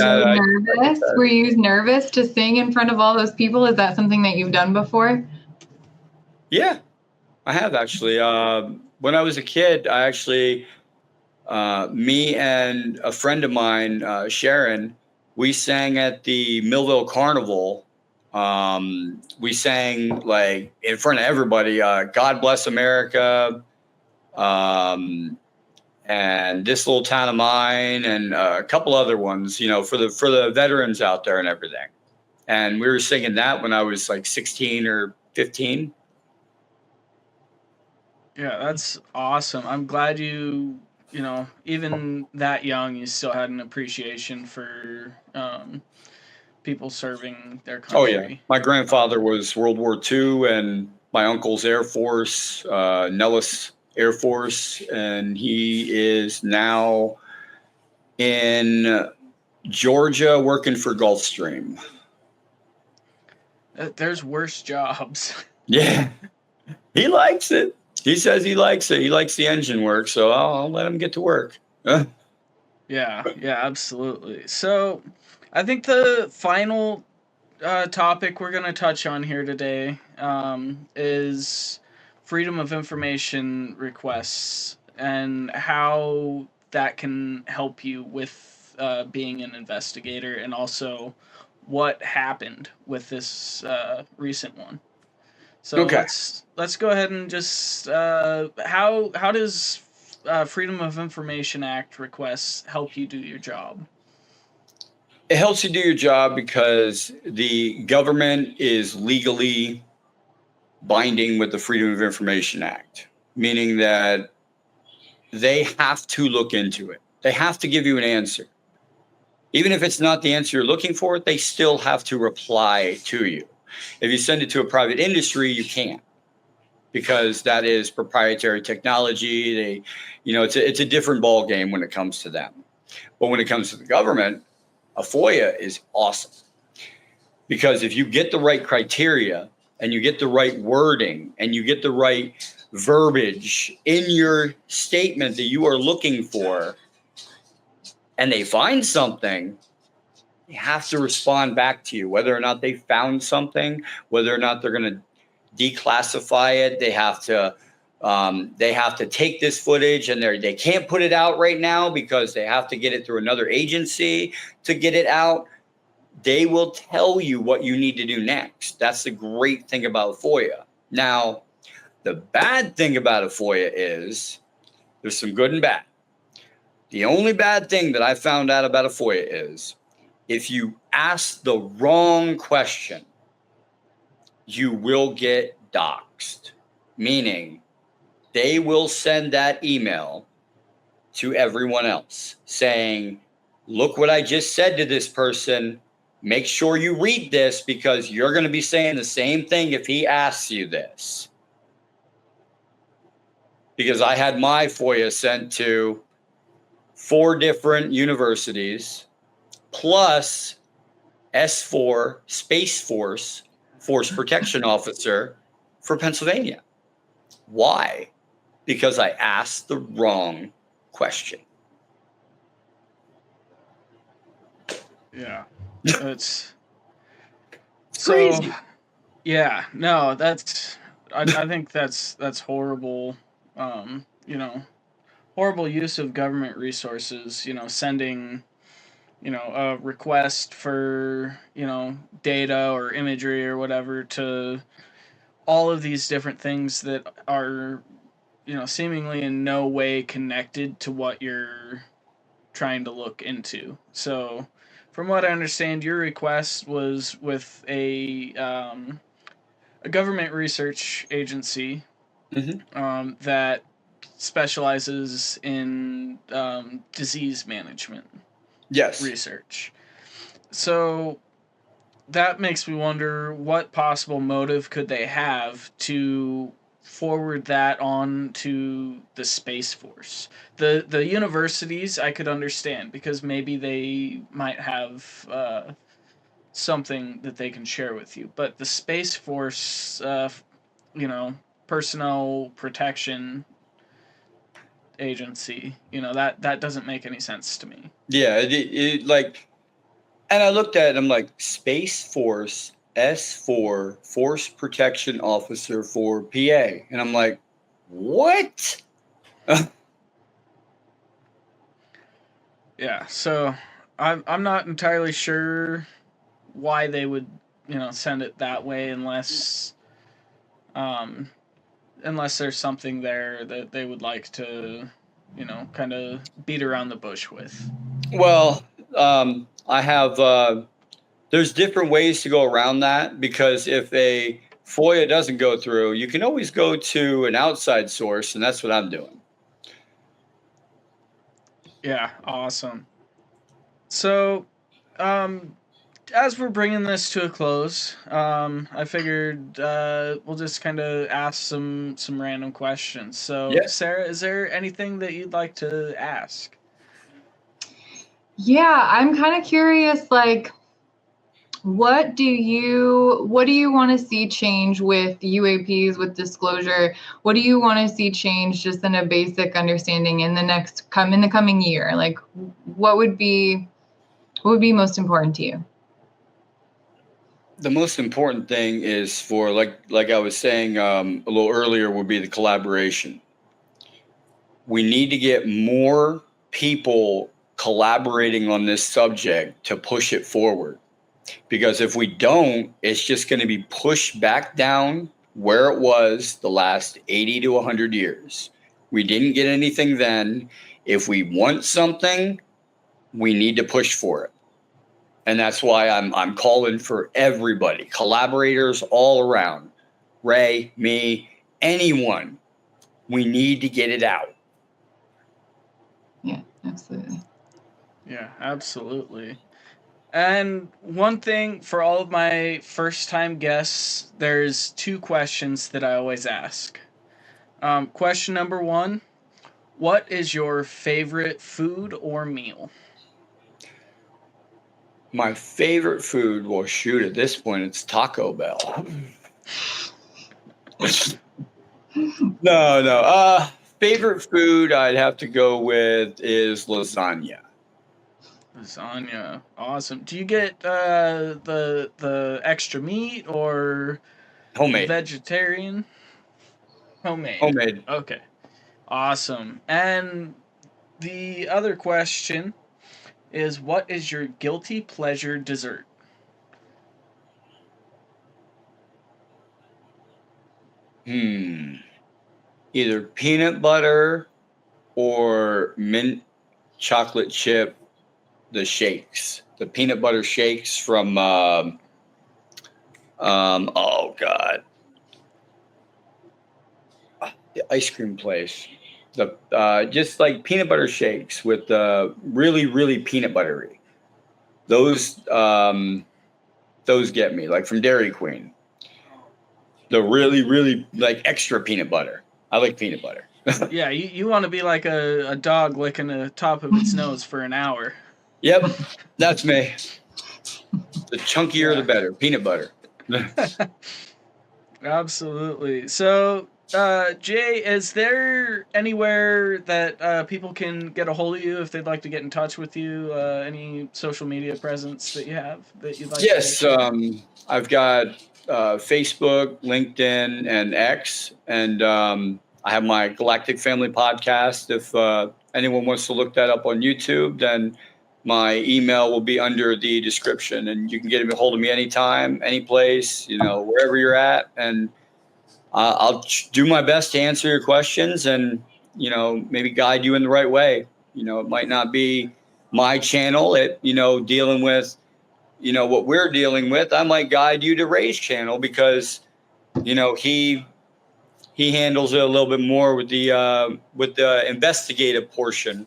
Were you nervous to sing in front of all those people? Is that something that you've done before? Yeah, I have actually. When I was a kid, I actually, me and a friend of mine, Sharon, we sang at the Millville Carnival. We sang like in front of everybody, God Bless America, and This Little Town of Mine, and a couple other ones, for the veterans out there and everything. And we were singing that when I was like 16 or 15. Yeah, that's awesome. I'm glad you even that young, you still had an appreciation for people serving their country. Oh yeah, my grandfather was World War II, and my uncle's Air Force, Nellis Air Force, and he is now in Georgia working for Gulfstream. There's worse jobs. Yeah, he likes it. He says he likes it. He likes the engine work, so I'll let him get to work. Yeah, absolutely. So I think the final topic we're going to touch on here today is freedom of information requests and how that can help you with being an investigator, and also what happened with this recent one. So okay. Let's go ahead and just how does Freedom of Information Act requests help you do your job? It helps you do your job because the government is legally binding with the Freedom of Information Act, meaning that they have to look into it. They have to give you an answer. Even if it's not the answer you're looking for, they still have to reply to you. If you send it to a private industry, you can't, because that is proprietary technology. It's a different ball game when it comes to them. But when it comes to the government, a FOIA is awesome, because if you get the right criteria and you get the right wording and you get the right verbiage in your statement that you are looking for, and they find something, they have to respond back to you, whether or not they found something, whether or not they're going to declassify it. They have to take this footage, and they can't put it out right now because they have to get it through another agency to get it out. They will tell you what you need to do next. That's the great thing about FOIA. Now, the bad thing about a FOIA is there's some good and bad. The only bad thing that I found out about a FOIA is if you ask the wrong question, you will get doxxed, meaning they will send that email to everyone else saying, look what I just said to this person. Make sure you read this, because you're going to be saying the same thing if he asks you this. Because I had my FOIA sent to 4 different universities, plus S4 Space Force Protection Officer for Pennsylvania. Why? Because I asked the wrong question. Yeah. It's crazy. So, yeah, no, I think that's horrible. Horrible use of government resources, sending, a request for, data or imagery or whatever to all of these different things that are, seemingly in no way connected to what you're trying to look into. So, from what I understand, your request was with a government research agency that specializes in disease management. Yes. Research. So that makes me wonder, what possible motive could they have to forward that on to the Space Force? The universities I could understand, because maybe they might have something that they can share with you. But the Space Force, personnel protection agency, that doesn't make any sense to me. Yeah, and I looked at it, I'm like, Space Force S4 Force Protection Officer for PA, and I'm like, what? Yeah, so I'm not entirely sure why they would, send it that way, unless there's something there that they would like to, kind of beat around the bush with. Well, I have, there's different ways to go around that, because if a FOIA doesn't go through, you can always go to an outside source, and that's what I'm doing. Yeah, awesome. So, as we're bringing this to a close, I figured we'll just kind of ask some random questions. So, Yeah. Sarah, is there anything that you'd like to ask? Yeah, I'm kind of curious, like, what do you want to see change with UAPs, with disclosure? What do you want to see change just in a basic understanding in the coming year? Like, what would be most important to you? The most important thing is for, like I was saying a little earlier, would be the collaboration. We need to get more people collaborating on this subject to push it forward. Because if we don't, it's just going to be pushed back down where it was the last 80 to 100 years. We didn't get anything then. If we want something, we need to push for it. And that's why I'm calling for everybody, collaborators all around. Ray, me, anyone. We need to get it out. Yeah, absolutely. Yeah, absolutely. And one thing for all of my first-time guests, there's 2 questions that I always ask. Question number 1, what is your favorite food or meal? My favorite food, well, shoot, at this point, it's Taco Bell. No. Favorite food I'd have to go with is lasagna. Lasagna, awesome. Do you get the extra meat or Homemade. vegetarian? Homemade. Homemade. Okay, awesome. And the other question is, what is your guilty pleasure dessert? Either peanut butter or mint chocolate chip, the shakes, the peanut butter shakes from, oh God, the ice cream place. The just like peanut butter shakes with really, really peanut buttery. Those get me, like from Dairy Queen. The really, really like extra peanut butter. I like peanut butter. Yeah, you want to be like a dog licking the top of its nose for an hour. Yep, that's me. The chunkier, the better. Peanut butter. Absolutely. So, Jay, is there anywhere that people can get a hold of you if they'd like to get in touch with you? Any social media presence that you have that you'd like Yes, to share? I've got Facebook, LinkedIn, and X, and I have my Galactic Family podcast. If anyone wants to look that up on YouTube, then my email will be under the description, and you can get a hold of me anytime, any place, wherever you're at, and I'll do my best to answer your questions and, maybe guide you in the right way. It might not be my channel dealing with, what we're dealing with. I might guide you to Ray's channel because, he handles it a little bit more with the investigative portion.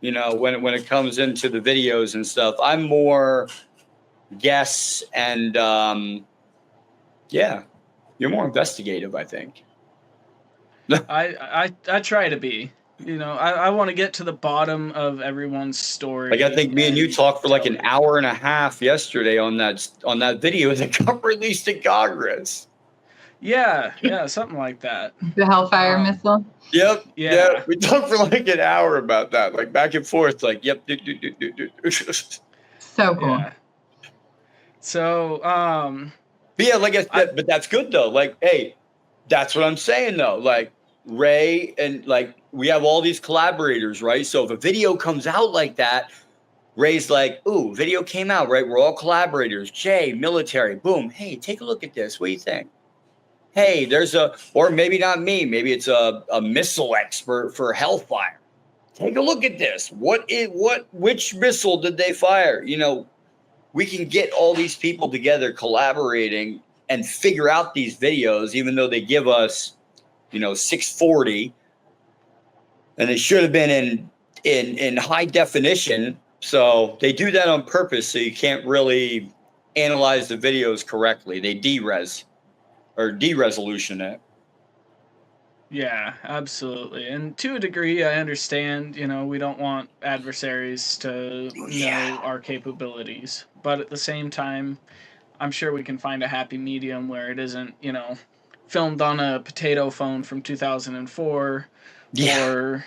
When it comes into the videos and stuff, I'm more guess and you're more investigative, I think. I try to be. I want to get to the bottom of everyone's story. Like I think me and you talked for like an hour and a half yesterday on that video that got released in Congress. Yeah, something like that. The Hellfire missile. Yep. Yeah. We talked for like an hour about that, like back and forth, like yep. So cool. Yeah. So, but yeah, like I said, but that's good though. Like, hey, that's what I'm saying though. Like Ray and like we have all these collaborators, right? So if a video comes out like that, Ray's like, ooh, video came out, right? We're all collaborators. Jay, military, boom. Hey, take a look at this. What do you think? Hey, or maybe not me. Maybe it's a missile expert for Hellfire. Take a look at this. Which missile did they fire? We can get all these people together collaborating and figure out these videos, even though they give us, 640, and it should have been in high definition. So they do that on purpose, so you can't really analyze the videos correctly. They de-resolution it. Yeah, absolutely. And to a degree, I understand, we don't want adversaries to know our capabilities. But at the same time, I'm sure we can find a happy medium where it isn't, filmed on a potato phone from 2004 or,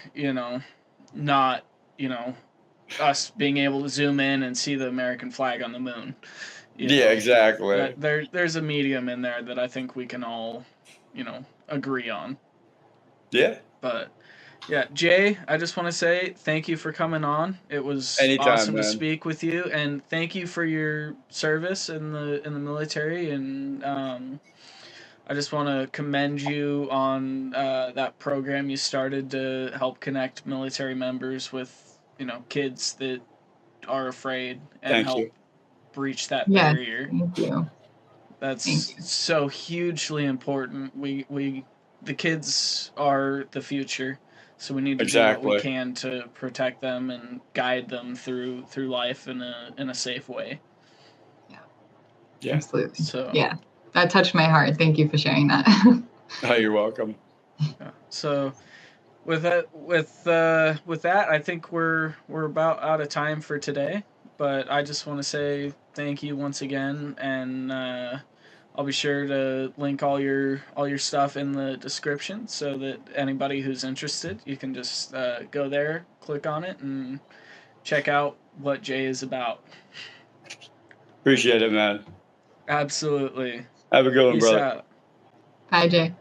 not, us being able to zoom in and see the American flag on the moon. Exactly. There's a medium in there that I think we can all, agree on. Yeah. But yeah, Jay, I just want to say thank you for coming on. It was awesome to speak with you, and thank you for your service in the military. And I just want to commend you on that program you started to help connect military members with kids that are afraid and help breach that barrier. Thank you. That's so hugely important. The kids are the future, so we need to do what we can to protect them and guide them through life in a safe way. Yeah. Absolutely. So yeah, that touched my heart. Thank you for sharing that. Oh, you're welcome. Yeah. So with that, I think we're about out of time for today. But I just want to say thank you once again, and I'll be sure to link all your stuff in the description so that anybody who's interested, you can just go there, click on it, and check out what Jay is about. Appreciate it, man. Absolutely. Have a good one, Peace brother. out. Bye, Jay.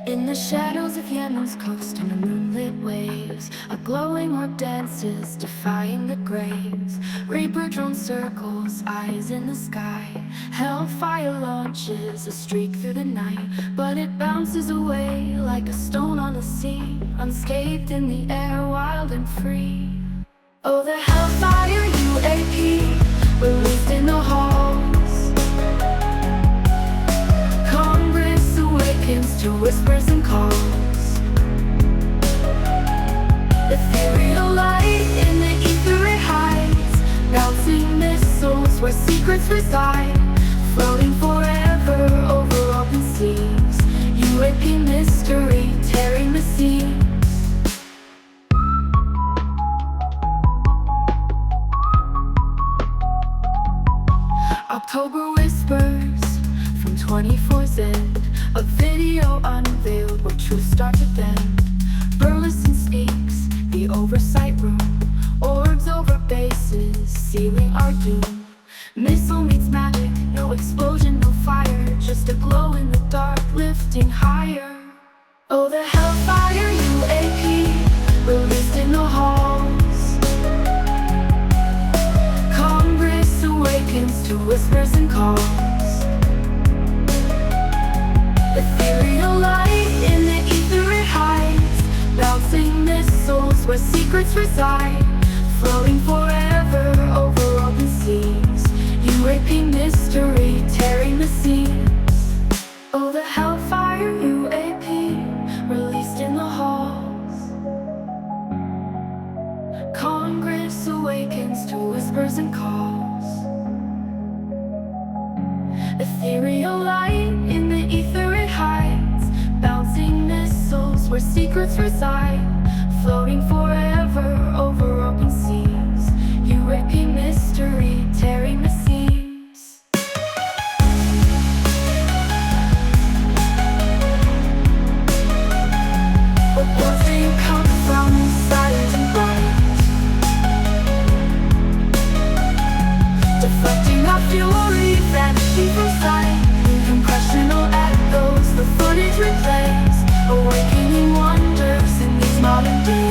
In the shadows of Yemen's coast on the moonlit waves, a glowing orb dances, defying the graves. Reaper drone circles, eyes in the sky. Hellfire launches a streak through the night, but it bounces away like a stone on the sea, unscathed in the air, wild and free. Oh, the Hellfire UAP, released in the halls. Congress awakens to whispers and calls. Ethereal light in the ether it hides, bouncing missiles where secrets reside, floating forever over open seas. UAP mystery tearing the sea. October whispers from 24's end, a video unveiled where truth starts to bend. Burleson speaks, the oversight room, orbs over bases, sealing our doom. Missile meets magic, no explosion, no fire, just a glow in the dark, lifting higher. Oh, the Hellfire UAP, released in the halls. Congress awakens to whispers and calls. Ethereal light in the ether it hides, bouncing missiles where secrets reside, floating forever over open seas. UAP mystery tearing the seas. Oh, the Hellfire UAP, released in the halls. Congress awakens to whispers and calls. Ethereal light in the ether it hides, bouncing missiles where secrets reside, floating forever over open seas. UAP mystery tearing the seas. But where do you come from, silent and bright, deflecting our fury, vanishing from sight. Impressional echoes, the footage replays, awakening wonders in these modern days.